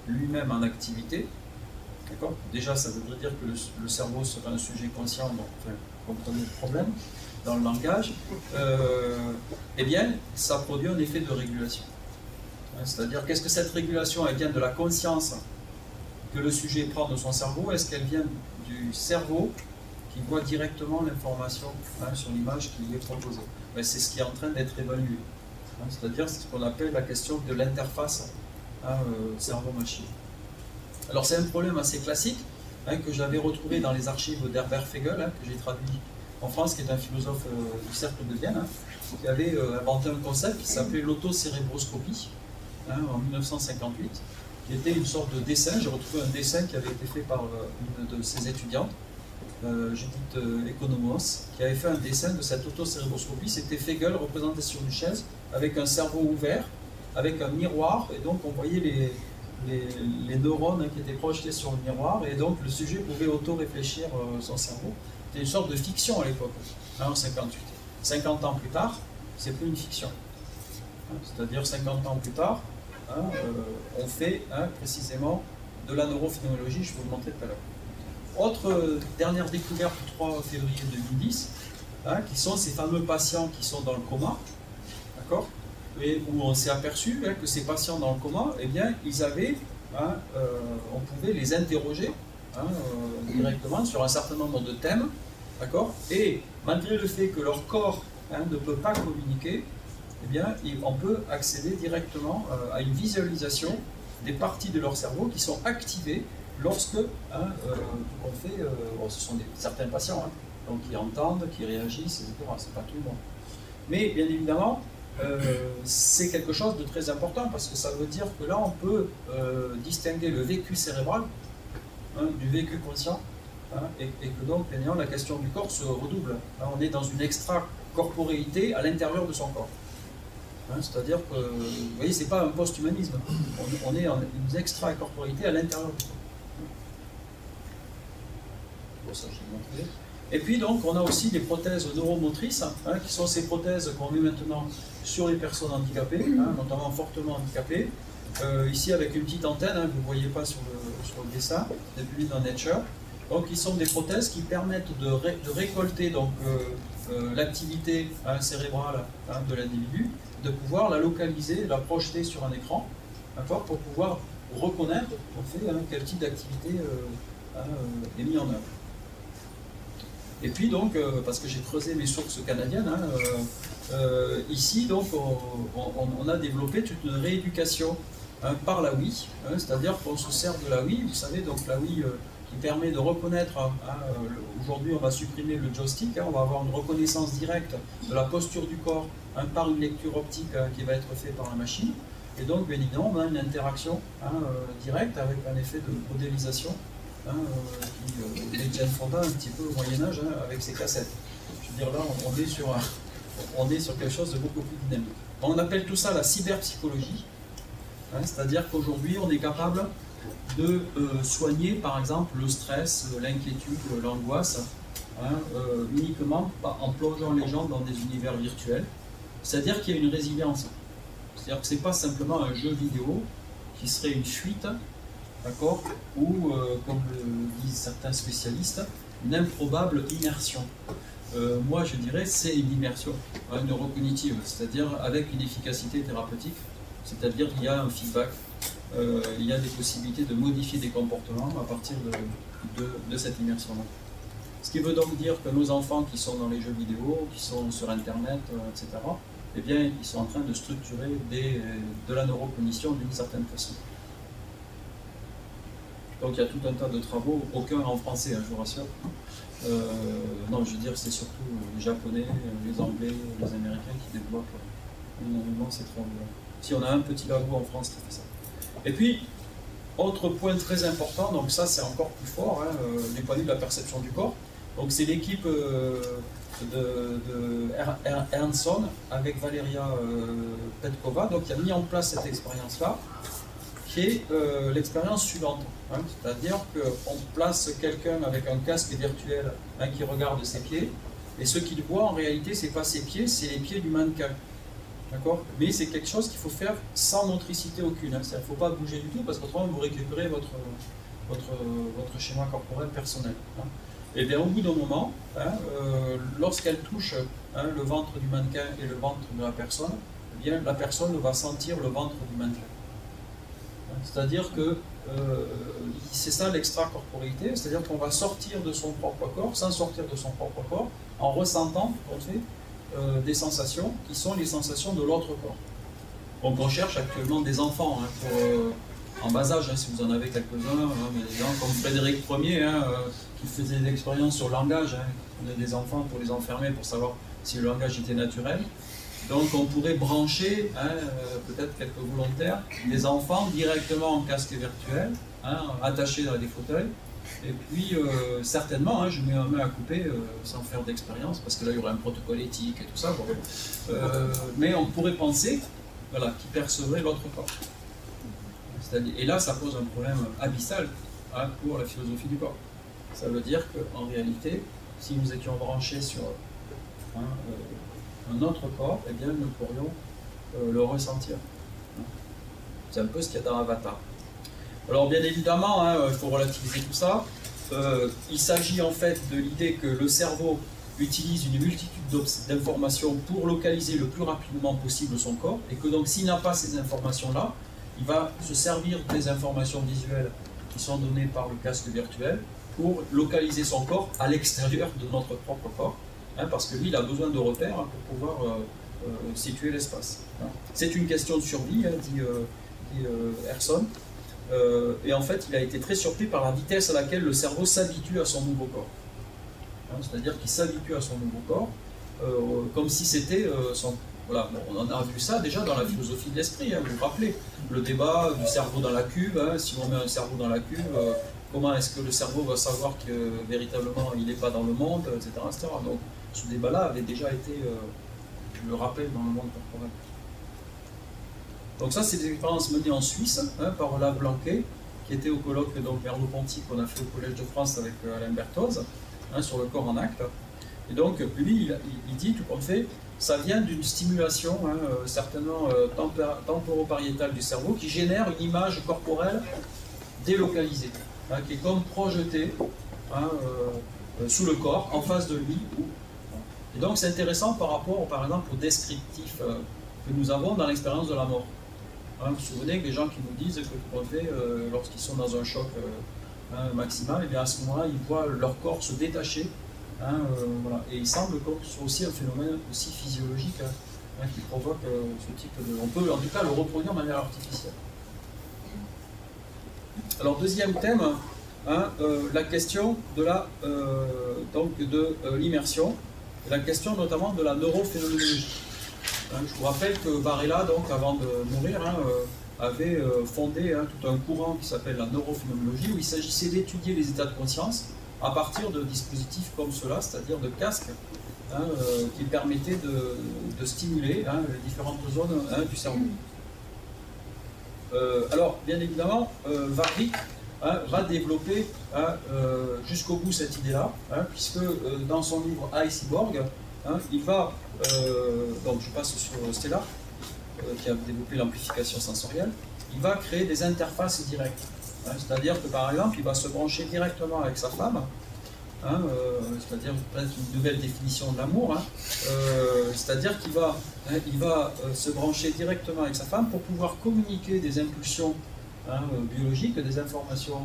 S2: lui-même en activité. Déjà, ça voudrait dire que le cerveau serait un sujet conscient, donc vous comprenez le problème dans le langage. Eh bien, ça produit un effet de régulation. C'est-à-dire, qu'est-ce que cette régulation, elle vient de la conscience que le sujet prend de son cerveau? Est-ce qu'elle vient du cerveau qui voit directement l'information sur l'image qui lui est proposée? C'est ce qui est en train d'être évalué. C'est-à-dire ce qu'on appelle la question de l'interface cerveau-machine. Alors c'est un problème assez classique que j'avais retrouvé dans les archives d'Herbert Feigl, que j'ai traduit en France, qui est un philosophe du cercle de Vienne, qui avait inventé un concept qui s'appelait l'autocérébroscopie en 1958. qui était une sorte de dessin. J'ai retrouvé un dessin qui avait été fait par une de ses étudiantes, Judith Economos, qui avait fait un dessin de cette autocéréboscopie. C'était Fegel représenté sur une chaise avec un cerveau ouvert, avec un miroir, et donc on voyait les neurones qui étaient projetés sur le miroir, et donc le sujet pouvait auto-réfléchir son cerveau. C'était une sorte de fiction à l'époque, en 58. 50 ans plus tard, c'est plus une fiction. C'est-à-dire 50 ans plus tard, on fait précisément de la neurophénoménologie, je vais vous le montrer tout à l'heure. Autre dernière découverte du 3 février 2010, qui sont ces fameux patients qui sont dans le coma, d'accord, et où on s'est aperçu que ces patients dans le coma, eh bien, ils avaient, on pouvait les interroger directement sur un certain nombre de thèmes, d'accord, et malgré le fait que leur corps ne peut pas communiquer, eh bien, on peut accéder directement à une visualisation des parties de leur cerveau qui sont activées lorsque on fait, ce sont certains patients, donc qui entendent, qui réagissent, etc. C'est pas tout le monde. Mais bien évidemment, c'est quelque chose de très important parce que ça veut dire que là, on peut distinguer le vécu cérébral du vécu conscient, et que donc, bien évidemment, la question du corps se redouble. On est dans une extra-corporéité à l'intérieur de son corps. C'est-à-dire que, vous voyez, c'est pas un post-humanisme. On est en une extra-corporéité à l'intérieur du corps. Bon, ça, je l'ai montré. Et puis, donc, on a aussi des prothèses neuromotrices, qui sont ces prothèses qu'on met maintenant sur les personnes handicapées, notamment fortement handicapées. Ici, avec une petite antenne, vous ne voyez pas sur le dessin, c'est publié dans Nature. Donc, ils sont des prothèses qui permettent de récolter donc l'activité cérébrale de l'individu, de pouvoir la localiser, la projeter sur un écran, pour pouvoir reconnaître en fait, quel type d'activité est mis en œuvre. Et puis donc, parce que j'ai creusé mes sources canadiennes, ici donc on a développé toute une rééducation par la Wii, c'est-à-dire qu'on se sert de la Wii, vous savez, donc la Wii qui permet de reconnaître, aujourd'hui on va supprimer le joystick, on va avoir une reconnaissance directe de la posture du corps par une lecture optique qui va être faite par la machine, et donc bien évidemment on a une interaction directe avec un effet de modélisation qui met Jane Fonda un petit peu au Moyen-Âge avec ses cassettes. Je veux dire là on est sur quelque chose de beaucoup plus dynamique. On appelle tout ça la cyberpsychologie, c'est-à-dire qu'aujourd'hui on est capable de soigner par exemple le stress, l'inquiétude, l'angoisse, uniquement en plongeant les gens dans des univers virtuels. C'est-à-dire qu'il y a une résilience. C'est-à-dire que ce n'est pas simplement un jeu vidéo qui serait une fuite, d'accord, ou, comme le disent certains spécialistes, une improbable immersion. Moi, je dirais c'est une immersion neurocognitive, c'est-à-dire avec une efficacité thérapeutique, c'est-à-dire qu'il y a un feedback, il y a des possibilités de modifier des comportements à partir de cette immersion-là. Ce qui veut donc dire que nos enfants qui sont dans les jeux vidéo, qui sont sur Internet, etc., eh bien, ils sont en train de structurer de la neurocognition d'une certaine façon. Donc il y a tout un tas de travaux, aucun en français, je vous rassure. Non, je veux dire, c'est surtout les Japonais, les Anglais, les Américains qui développent énormément ces travaux-là. Si on a un petit labo en France qui fait ça. Et puis, autre point très important, donc ça c'est encore plus fort, du point de vue de la perception du corps. Donc c'est l'équipe de Ernson avec Valeria Petkova, donc qui a mis en place cette expérience-là, qui est l'expérience suivante. C'est-à-dire qu'on place quelqu'un avec un casque virtuel qui regarde ses pieds, et ce qu'il voit en réalité, c'est pas ses pieds, c'est les pieds du mannequin. D'accord ? Mais c'est quelque chose qu'il faut faire sans motricité aucune. Il ne faut pas bouger du tout, parce qu'autrement vous récupérez votre schéma corporel personnel. Et bien au bout d'un moment, lorsqu'elle touche le ventre du mannequin et le ventre de la personne, eh bien, la personne va sentir le ventre du mannequin. C'est-à-dire que c'est ça l'extracorporéité, c'est-à-dire qu'on va sortir de son propre corps, sans sortir de son propre corps, en ressentant en fait, des sensations qui sont les sensations de l'autre corps. Donc on cherche actuellement des enfants en bas âge, si vous en avez quelques-uns, des gens comme Frédéric Ier, qui faisait des expériences sur le langage, on a des enfants pour les enfermer pour savoir si le langage était naturel. Donc on pourrait brancher, peut-être quelques volontaires, des enfants directement en casque virtuel, attachés dans des fauteuils. Et puis certainement, je mets un main à couper sans faire d'expérience, parce que là il y aurait un protocole éthique et tout ça. Bon. Mais on pourrait penser qu'ils percevraient l'autre corps. Et là ça pose un problème abyssal pour la philosophie du corps. Ça veut dire qu'en réalité, si nous étions branchés sur un autre corps, eh bien nous pourrions le ressentir. C'est un peu ce qu'il y a dans Avatar. Alors bien évidemment, il faut relativiser tout ça. Il s'agit en fait de l'idée que le cerveau utilise une multitude d'informations pour localiser le plus rapidement possible son corps, et que donc s'il n'a pas ces informations-là, il va se servir des informations visuelles qui sont données par le casque virtuel pour localiser son corps à l'extérieur de notre propre corps, parce que lui, il a besoin de repères pour pouvoir situer l'espace. C'est une question de survie, dit Erson, et en fait, il a été très surpris par la vitesse à laquelle le cerveau s'habitue à son nouveau corps. C'est-à-dire qu'il s'habitue à son nouveau corps, comme si c'était son... Voilà, bon, on en a vu ça déjà dans la philosophie de l'esprit, vous vous rappelez, le débat du cerveau dans la cuve, si on met un cerveau dans la cuve, comment est-ce que le cerveau va savoir que véritablement il n'est pas dans le monde, etc., etc. Donc ce débat-là avait déjà été, je le rappelle, dans le monde corporel. Donc ça, c'est des expériences menées en Suisse par Olav Blanquet, qui était au colloque Merleau-Ponty qu'on a fait au Collège de France avec Alain Berthoz, sur le corps en acte. Et donc lui, il dit, tout compte fait, ça vient d'une stimulation certainement temporopariétale du cerveau qui génère une image corporelle délocalisée, qui est comme projetée sous le corps, en face de lui. Et donc c'est intéressant par rapport, par exemple, au descriptif que nous avons dans l'expérience de la mort. Vous vous souvenez que les gens qui nous disent que tout compte fait, lorsqu'ils sont dans un choc maximal, et bien à ce moment-là, ils voient leur corps se détacher. Voilà. Et il semble que ce soit aussi un phénomène aussi physiologique qui provoque ce type de... On peut en tout cas le reproduire de manière artificielle. Alors deuxième thème, la question de la l'immersion, la question notamment de la neurophénoménologie. Je vous rappelle que Varela, donc, avant de mourir, avait fondé tout un courant qui s'appelle la neurophénoménologie, où il s'agissait d'étudier les états de conscience à partir de dispositifs comme cela, c'est-à-dire de casques qui permettaient de stimuler les différentes zones du cerveau. Alors, bien évidemment, Varrick va développer jusqu'au bout cette idée-là, puisque dans son livre iCyborg, il va, donc je passe sur Stella, qui a développé l'amplification sensorielle, il va créer des interfaces directes. C'est-à-dire que par exemple, il va se brancher directement avec sa femme, c'est-à-dire peut-être une nouvelle définition de l'amour, c'est-à-dire qu'il va, se brancher directement avec sa femme pour pouvoir communiquer des impulsions biologiques, des informations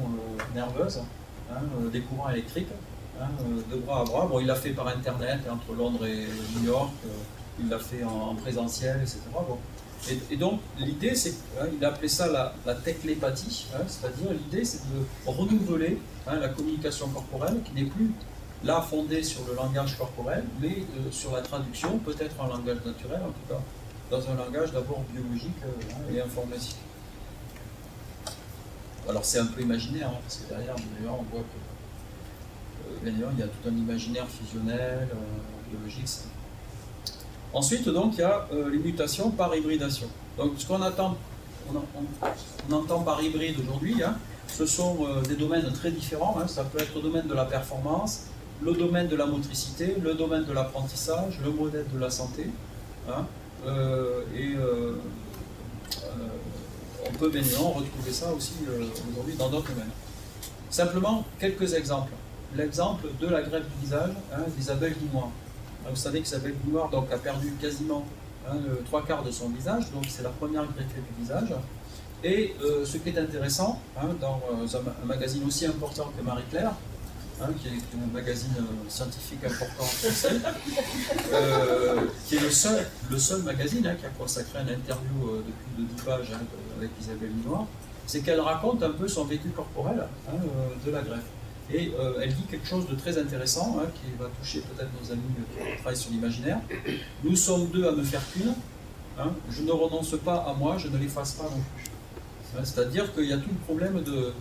S2: nerveuses, des courants électriques, de bras à bras. Bon, il l'a fait par Internet, entre Londres et New York, il l'a fait en présentiel, etc. Bon. Et donc, l'idée, c'est qu'il a appelé ça la techlépathie, c'est-à-dire l'idée, c'est de renouveler la communication corporelle, qui n'est plus là fondée sur le langage corporel, mais sur la traduction, peut-être en langage naturel, en tout cas, dans un langage d'abord biologique et informatique. Alors, c'est un peu imaginaire, parce que derrière, on voit que bien évidemment, il y a tout un imaginaire fusionnel, biologique. Ensuite, donc, il y a les mutations par hybridation. Donc, ce qu'on entend par hybride aujourd'hui, ce sont des domaines très différents. Ça peut être le domaine de la performance, le domaine de la motricité, le domaine de l'apprentissage, le modèle de la santé. On peut bien évidemment retrouver ça aussi aujourd'hui dans d'autres domaines. Simplement, quelques exemples. L'exemple de la greffe du visage d'Isabelle Guinoir. Vous savez qu'Isabelle Guinoir a perdu quasiment le 3/4 de son visage, donc c'est la première greffée du visage. Et ce qui est intéressant, dans un magazine aussi important que Marie-Claire, qui est un magazine scientifique important en français, qui est le seul magazine qui a consacré une interview de plus de 10 pages avec Isabelle Guinoir, c'est qu'elle raconte un peu son vécu corporel de la greffe. Et elle dit quelque chose de très intéressant, hein, qui va toucher peut-être nos amis qui travaillent sur l'imaginaire. Nous sommes deux à ne faire qu'une. Hein, je ne renonce pas à moi, je ne l'efface pas non plus. Hein, c'est-à-dire qu'il y a tout le problème de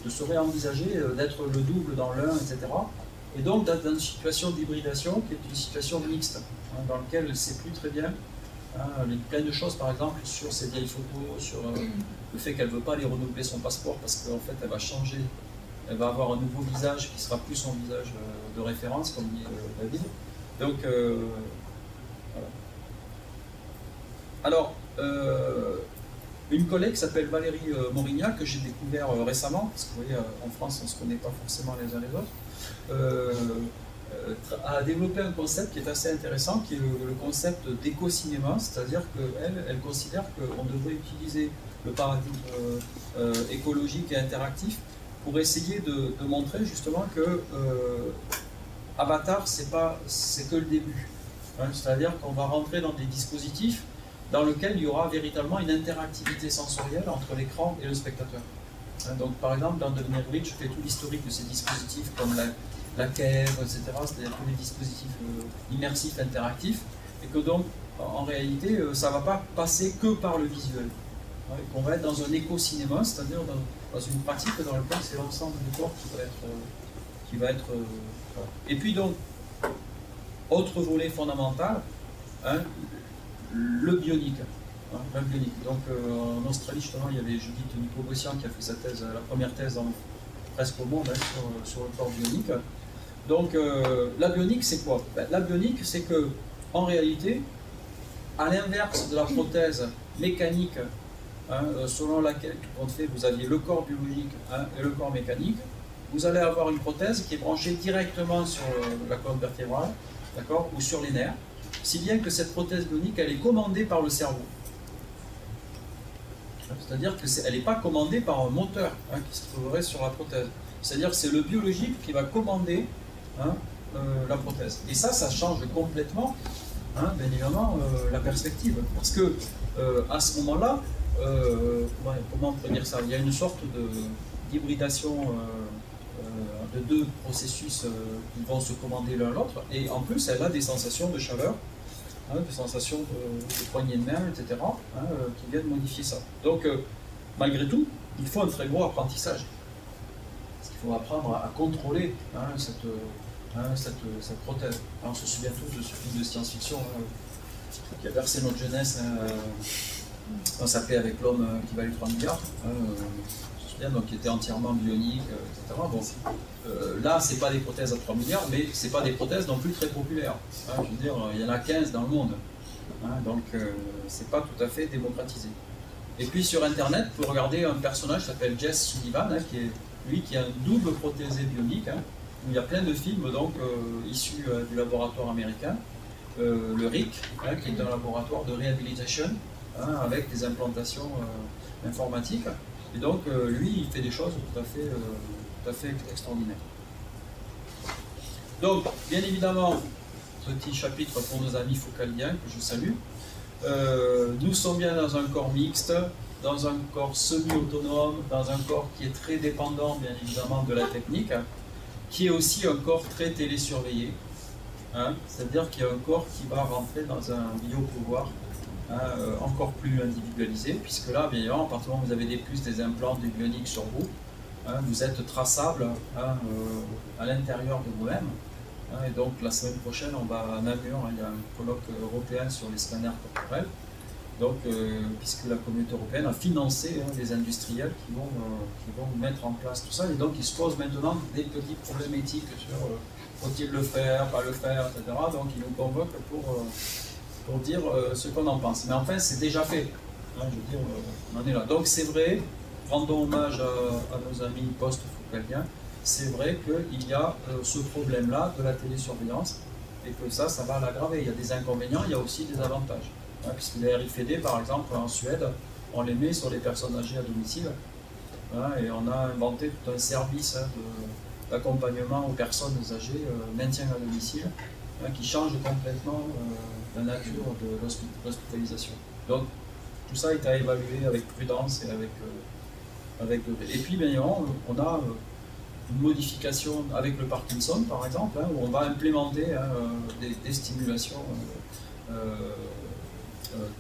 S2: se réenvisager, d'être le double dans l'un, etc. Et donc d'être dans une situation d'hybridation qui est une situation mixte, hein, dans laquelle elle ne sait plus très bien. Hein, il y a plein de choses, par exemple, sur ses vieilles photos, sur le fait qu'elle ne veut pas aller renouveler son passeport parce qu'en fait, elle va changer. Elle va avoir un nouveau visage qui sera plus son visage de référence, comme dit David. Donc, voilà. Alors, une collègue qui s'appelle Valérie Morignac, que j'ai découvert récemment, parce que vous voyez, en France, on ne se connaît pas forcément les uns les autres, a développé un concept qui est assez intéressant, qui est le concept d'éco-cinéma, c'est-à-dire qu'elle considère qu'on devrait utiliser le paradigme écologique et interactif pour essayer de montrer justement que Avatar, c'est que le début. Hein, c'est-à-dire qu'on va rentrer dans des dispositifs dans lesquels il y aura véritablement une interactivité sensorielle entre l'écran et le spectateur. Hein, donc par exemple, dans Devenir Rich, je fais tout l'historique de ces dispositifs comme la cave, etc., c'est-à-dire tous les dispositifs immersifs, interactifs, et que donc, en réalité, ça ne va pas passer que par le visuel. Ouais, qu'on va être dans un éco-cinéma, c'est-à-dire dans une pratique dans laquelle c'est l'ensemble du corps qui va être voilà. Et puis donc, autre volet fondamental, hein, le bionique. Hein, le bionique. Donc en Australie, justement, il y avait Judith Nicobossian qui a fait sa thèse, la première thèse presque au monde, hein, sur le corps bionique. Donc la bionique, c'est quoi? Ben, la bionique, c'est que, en réalité, à l'inverse de la prothèse mécanique, hein, selon laquelle vous aviez le corps biologique, hein, et le corps mécanique, vous allez avoir une prothèse qui est branchée directement sur la colonne vertébrale, d'accord, ou sur les nerfs, si bien que cette prothèse bionique, elle est commandée par le cerveau. C'est-à-dire qu'elle n'est pas commandée par un moteur, hein, qui se trouverait sur la prothèse. C'est-à-dire que c'est le biologique qui va commander, hein, la prothèse. Et ça change complètement, hein, bien évidemment, la perspective. Parce que à ce moment-là, comment on peut dire ça? Il y a une sorte d'hybridation de deux processus qui vont se commander l'un l'autre, et en plus elle a des sensations de chaleur, hein, des sensations de poignée de main, etc., hein, qui viennent modifier ça. Donc malgré tout, il faut un très gros apprentissage. Parce qu'il faut apprendre à contrôler, hein, cette prothèse. Alors, on se souvient tous de ce film de science-fiction, hein, qui a bercé notre jeunesse, hein, on s'appelait Avec l'homme qui valait 3 milliards. Donc qui était entièrement bionique, etc. Bon, là, ce n'est pas des prothèses à 3 milliards, mais ce n'est pas des prothèses non plus très populaires. Hein, je veux dire, il y en a 15 dans le monde. Hein, donc, ce n'est pas tout à fait démocratisé. Et puis sur Internet, vous pouvez regarder un personnage qui s'appelle Jess Sullivan, hein, qui est un double prothésé bionique, hein, où il y a plein de films donc, issus du laboratoire américain, le RIC, hein, qui est un laboratoire de réhabilitation, hein, avec des implantations informatiques. Et donc, lui, il fait des choses tout à fait extraordinaires. Donc, bien évidemment, petit chapitre pour nos amis focaliens, que je salue. Nous sommes bien dans un corps mixte, dans un corps semi-autonome, dans un corps qui est très dépendant, bien évidemment, de la technique, qui est aussi un corps très télésurveillé. Hein, c'est-à-dire qu'il y a un corps qui va rentrer dans un biopouvoir, hein, encore plus individualisé, puisque là, bien évidemment, à partir du moment où vous avez des puces, des implants, des bioniques sur vous, hein, vous êtes traçable, hein, à l'intérieur de vous-même. Hein, et donc la semaine prochaine, on va à Namur, hein, il y a un colloque européen sur les scanners corporels, donc, puisque la communauté européenne a financé, hein, les industriels qui vont mettre en place tout ça, et donc ils se posent maintenant des petites problématiques sur faut-il le faire, pas le faire, etc. Donc ils nous convoquent pour dire ce qu'on en pense. Mais enfin, c'est déjà fait. Hein, je veux dire, on en est là. Donc c'est vrai, rendons hommage à nos amis post-focaliens, c'est vrai qu'il y a ce problème-là de la télésurveillance, et que ça va l'aggraver. Il y a des inconvénients, il y a aussi des avantages. Hein, puisque les RFID, par exemple, en Suède, on les met sur les personnes âgées à domicile, hein, et on a inventé tout un service, hein, d'accompagnement aux personnes âgées, maintien à domicile, hein, qui change complètement la nature de l'hospitalisation. Donc, tout ça est à évaluer avec prudence et avec degré. Et puis, bien évidemment, on a une modification avec le Parkinson, par exemple, hein, où on va implémenter des stimulations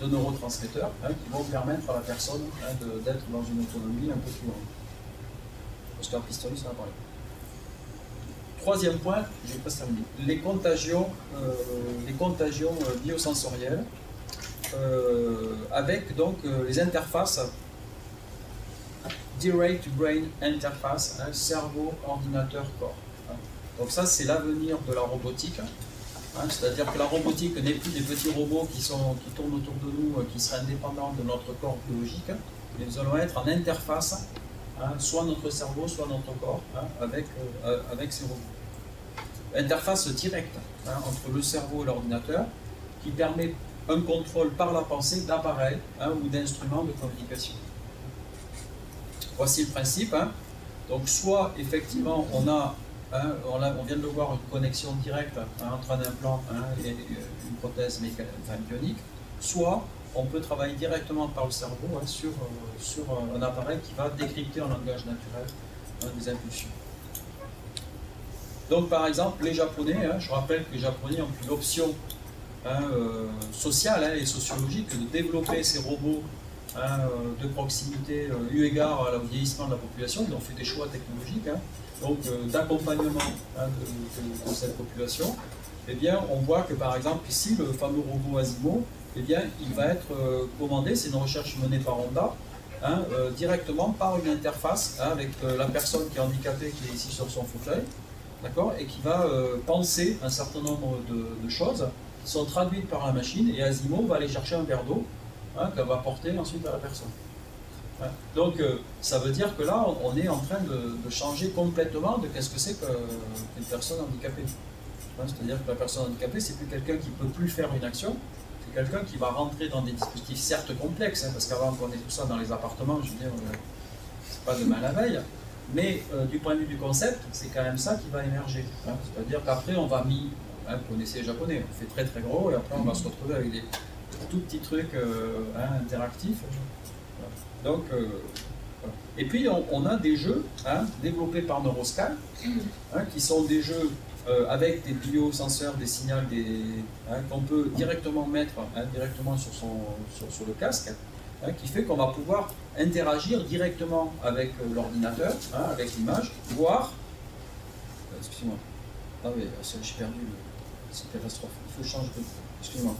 S2: de neurotransmetteurs qui vont permettre à la personne d'être dans une autonomie un peu plus grande. Oscar Pistorius en a parlé. Troisième point, j'ai presque terminé. Les contagions biosensorielles avec donc les interfaces Direct-Brain Interface, cerveau, ordinateur, corps. Donc ça, c'est l'avenir de la robotique. C'est-à-dire que la robotique n'est plus des petits robots qui tournent autour de nous, qui seraient indépendants de notre corps biologique, mais nous allons être en interface, soit notre cerveau, soit notre corps, avec ces robots. Interface directe entre le cerveau et l'ordinateur, qui permet un contrôle par la pensée d'appareils ou d'instruments de communication. Voici le principe. Donc, soit effectivement on vient de le voir, une connexion directe entre un implant et une prothèse bionique, soit on peut travailler directement par le cerveau sur un appareil qui va décrypter en langage naturel des impulsions. Donc, par exemple, les Japonais, je rappelle que les Japonais ont une option sociale et sociologique de développer ces robots de proximité eu égard au vieillissement de la population. Ils ont fait des choix technologiques, donc d'accompagnement de cette population. Eh bien, on voit que par exemple ici, le fameux robot Asimo, eh bien, il va être commandé, c'est une recherche menée par Honda, directement par une interface avec la personne qui est handicapée, qui est ici sur son fauteuil, d'accord, et qui va penser un certain nombre de choses qui sont traduites par la machine, et Asimo va aller chercher un verre d'eau qu'elle va porter ensuite à la personne. Donc ça veut dire que là, on est en train de changer complètement de qu'est-ce que c'est qu'une personne handicapée. C'est-à-dire que la personne handicapée, c'est plus quelqu'un qui ne peut plus faire une action, c'est quelqu'un qui va rentrer dans des dispositifs certes complexes, parce qu'avant qu'on ait tout ça dans les appartements, je veux dire, c'est pas demain la veille, mais du point de vue du concept, c'est quand même ça qui va émerger. C'est-à-dire qu'après, on va vous connaissez les Japonais, on fait très très gros, et après on va se retrouver avec des tout petits trucs interactifs. Donc, et puis on a des jeux développés par Neuroscan, qui sont des jeux avec des biosenseurs, des signaux qu'on peut directement mettre directement sur le casque, qui fait qu'on va pouvoir interagir directement avec l'ordinateur, avec l'image, voir. Excusez-moi. Ah oui, j'ai perdu. C'est une catastrophe. Il faut changer de. Excusez-moi.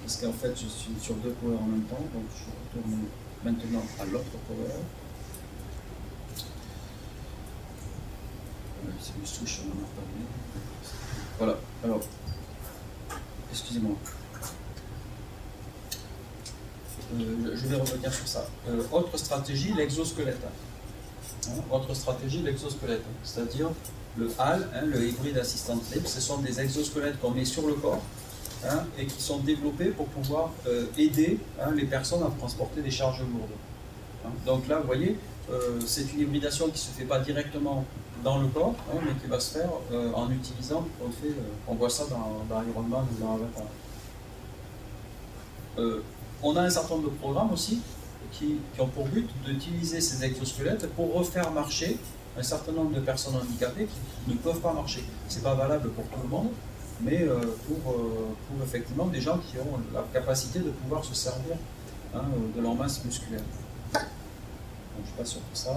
S2: Parce qu'en fait, je suis sur deux powers en même temps, donc je retourne maintenant à l'autre power. C'est une souche, on en a parlé. Voilà, alors, excusez-moi. Je vais revenir sur ça. Autre stratégie, l'exosquelette. Autre stratégie, l'exosquelette. C'est-à-dire le HAL, le Hybrid Assistant Limb, ce sont des exosquelettes qu'on met sur le corps et qui sont développés pour pouvoir aider les personnes à transporter des charges lourdes. Donc là, vous voyez, c'est une hybridation qui ne se fait pas directement dans le corps, mais qui va se faire en utilisant, on voit ça dans Iron Man ou dans Avatar. On a un certain nombre de programmes aussi qui ont pour but d'utiliser ces exosquelettes pour refaire marcher un certain nombre de personnes handicapées qui ne peuvent pas marcher. Ce n'est pas valable pour tout le monde, mais pour effectivement des gens qui ont la capacité de pouvoir se servir de leur masse musculaire. Donc, je passe sur tout ça,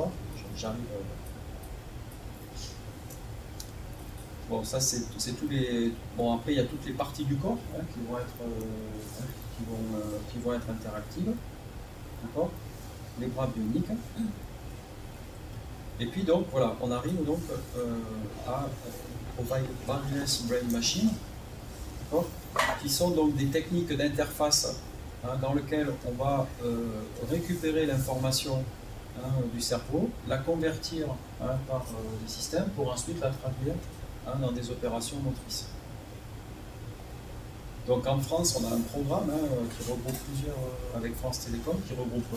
S2: j'arrive. Bon, ça c'est tous les. Bon, après il y a toutes les parties du corps qui vont être interactives, d'accord. Les bras bioniques. Et puis donc voilà, on arrive donc au Wireless Brain Machine, qui sont donc des techniques d'interface dans lesquelles on va récupérer l'information du cerveau, la convertir par les systèmes pour ensuite la traduire dans des opérations motrices. Donc en France, on a un programme qui regroupe plusieurs, avec France Télécom, qui regroupe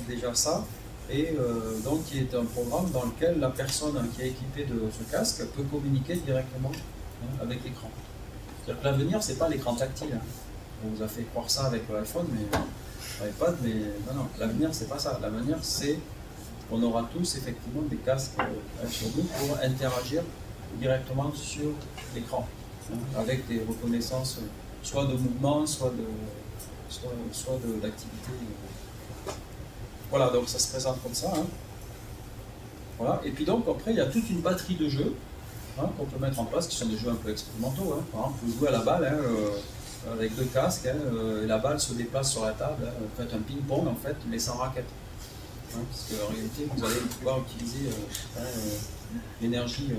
S2: déjà ça. Et donc qui est un programme dans lequel la personne qui est équipée de ce casque peut communiquer directement avec l'écran. C'est-à-dire que l'avenir, c'est pas l'écran tactile. On vous a fait croire ça avec l'iPhone, mais l'iPad, mais non, l'avenir, c'est pas ça. L'avenir, c'est on aura tous effectivement des casques sur nous pour interagir directement sur l'écran, avec des reconnaissances soit de mouvement, soit d'activité. Voilà, donc ça se présente comme ça. Voilà. Et puis donc après, il y a toute une batterie de jeux qu'on peut mettre en place, qui sont des jeux un peu expérimentaux. Par exemple, vous jouez à la balle avec 2 casques, et la balle se déplace sur la table. Vous faites un ping-pong en fait, mais sans raquette. Parce qu'en réalité, vous allez pouvoir utiliser l'énergie.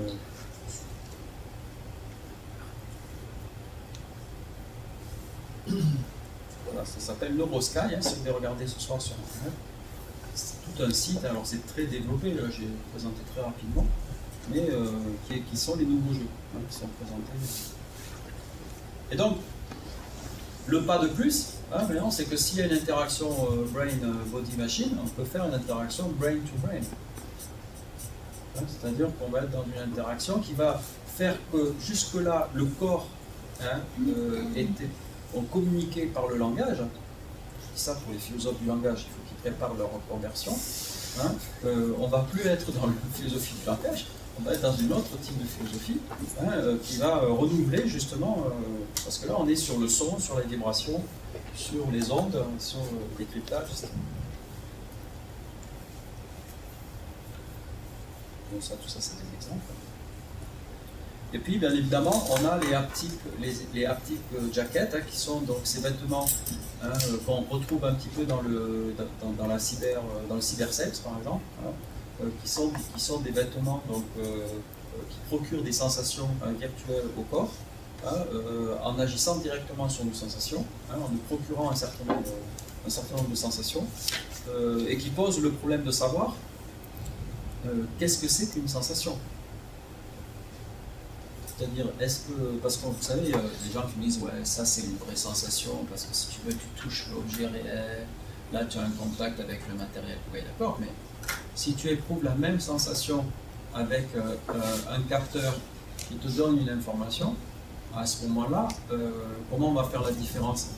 S2: Voilà, ça s'appelle Neurosky, si vous voulez regarder ce soir sur Internet. C'est tout un site, alors c'est très développé, j'ai présenté très rapidement, mais qui sont les nouveaux jeux qui sont présentés. Et donc, le pas de plus, maintenant, c'est que s'il y a une interaction brain-body-machine, on peut faire une interaction brain-to-brain. C'est-à-dire qu'on va être dans une interaction qui va faire que jusque-là, le corps ont communiqué par le langage. Ça, pour les philosophes du langage, il faut qu'ils préparent leur reconversion. On ne va plus être dans la philosophie du langage, on va être dans une autre type de philosophie qui va renouveler justement, parce que là on est sur le son, sur les vibrations, sur les ondes, sur le décryptage. Donc ça, tout ça c'est des exemples. Et puis bien évidemment on a les haptic jackets qui sont donc ces vêtements qu'on retrouve un petit peu dans le cybersex par exemple, qui sont des vêtements donc, qui procurent des sensations virtuelles au corps, en agissant directement sur nos sensations, en nous procurant un certain nombre de sensations, et qui posent le problème de savoir qu'est-ce que c'est qu'une sensation. C'est-à-dire, parce que vous savez, il y a des gens qui me disent, ouais, ça c'est une vraie sensation, parce que si tu veux, tu touches l'objet réel, là tu as un contact avec le matériel. Oui, d'accord, mais si tu éprouves la même sensation avec un capteur qui te donne une information, à ce moment-là, comment on va faire la différence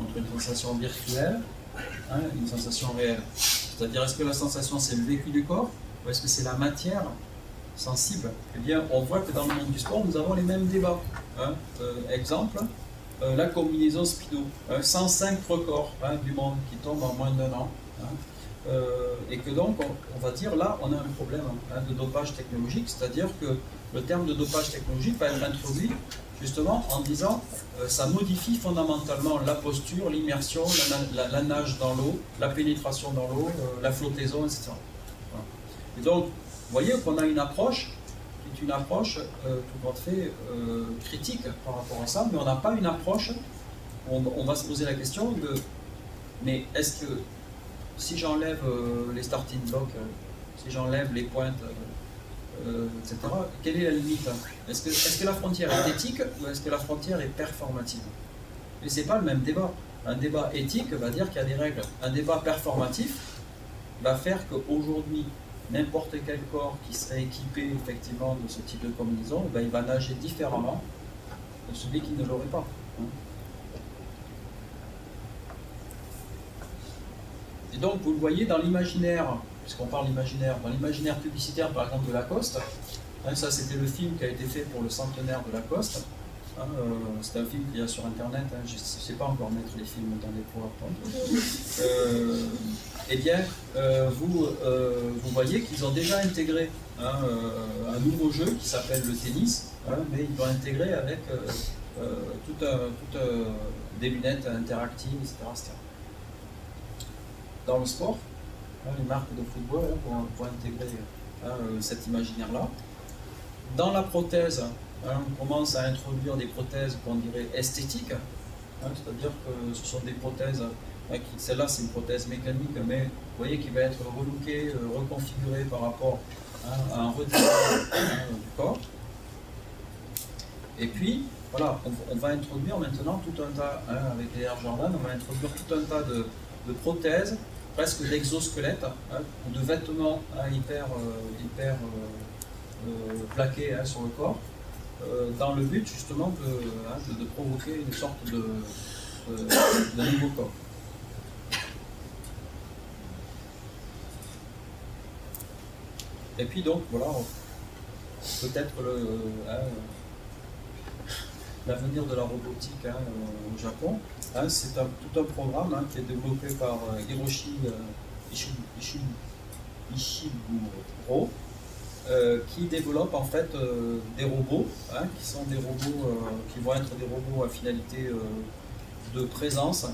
S2: entre une sensation virtuelle et une sensation réelle? C'est-à-dire, est-ce que la sensation c'est le vécu du corps, ou est-ce que c'est la matière sensible? Eh bien, on voit que dans le monde du sport, nous avons les mêmes débats. Exemple, la combinaison Speedo, 105 records du monde qui tombent en moins d'1 an. Et que donc, on va dire, là, on a un problème de dopage technologique, c'est-à-dire que le terme de dopage technologique va être introduit justement en disant ça modifie fondamentalement la posture, l'immersion, la nage dans l'eau, la pénétration dans l'eau, la flottaison, etc. Voilà. Et donc, vous voyez qu'on a une approche qui est une approche tout à fait critique par rapport à ça, mais on n'a pas une approche, on va se poser la question de, mais est-ce que si j'enlève les starting blocks, si j'enlève les pointes, etc., quelle est la limite? Est-ce que la frontière est éthique ou est-ce que la frontière est performative? Et ce n'est pas le même débat. Un débat éthique va dire qu'il y a des règles. Un débat performatif va faire qu'aujourd'hui, n'importe quel corps qui serait équipé effectivement de ce type de combinaison, il va nager différemment de celui qui ne l'aurait pas. Et donc, vous le voyez dans l'imaginaire, puisqu'on parle d'imaginaire, dans l'imaginaire publicitaire par exemple de Lacoste, ça c'était le film qui a été fait pour le centenaire de Lacoste. C'est un film qu'il y a sur internet, je ne sais pas encore mettre les films dans les PowerPoint. Eh bien, vous voyez qu'ils ont déjà intégré un nouveau jeu qui s'appelle le tennis, mais ils l'ont intégré avec des lunettes interactives, etc. Dans le sport, les marques de football vont intégrer cet imaginaire-là. Dans la prothèse, on commence à introduire des prothèses qu'on dirait esthétiques, c'est-à-dire que ce sont des prothèses, celle-là c'est une prothèse mécanique, mais vous voyez qu'il va être relookée, reconfigurée par rapport à un retrait du corps. Et puis, voilà, on va introduire maintenant tout un tas, avec les Air Jordan, on va introduire tout un tas de prothèses, presque d'exosquelettes, ou de vêtements hyper plaqués sur le corps, dans le but justement de provoquer une sorte de nouveau corps. Et puis donc, voilà, peut-être l'avenir de la robotique au Japon. C'est tout un programme qui est développé par Hiroshi Ishiguro, qui développe en fait des robots, qui sont des robots qui vont être des robots à finalité de présence,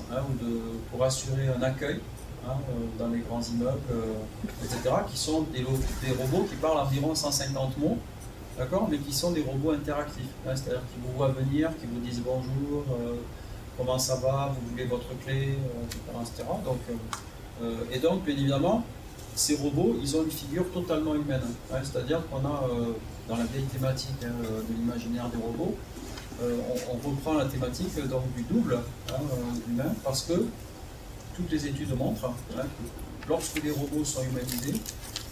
S2: pour assurer un accueil dans les grands immeubles, etc., qui sont des robots qui parlent environ 150 mots, d'accord, mais qui sont des robots interactifs, c'est-à-dire qui vous voient venir, qui vous disent bonjour, comment ça va, vous voulez votre clé, etc. Donc, et donc, bien évidemment, ces robots, ils ont une figure totalement humaine, c'est-à-dire qu'on a, dans la vieille thématique de l'imaginaire des robots, on reprend la thématique donc, du double humain, parce que toutes les études montrent que lorsque les robots sont humanisés,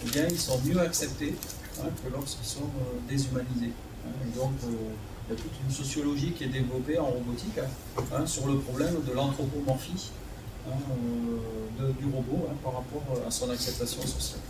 S2: eh bien, ils sont mieux acceptés que lorsqu'ils sont déshumanisés. Et donc, il y a toute une sociologie qui est développée en robotique sur le problème de l'anthropomorphie du robot par rapport à son acceptation sociale.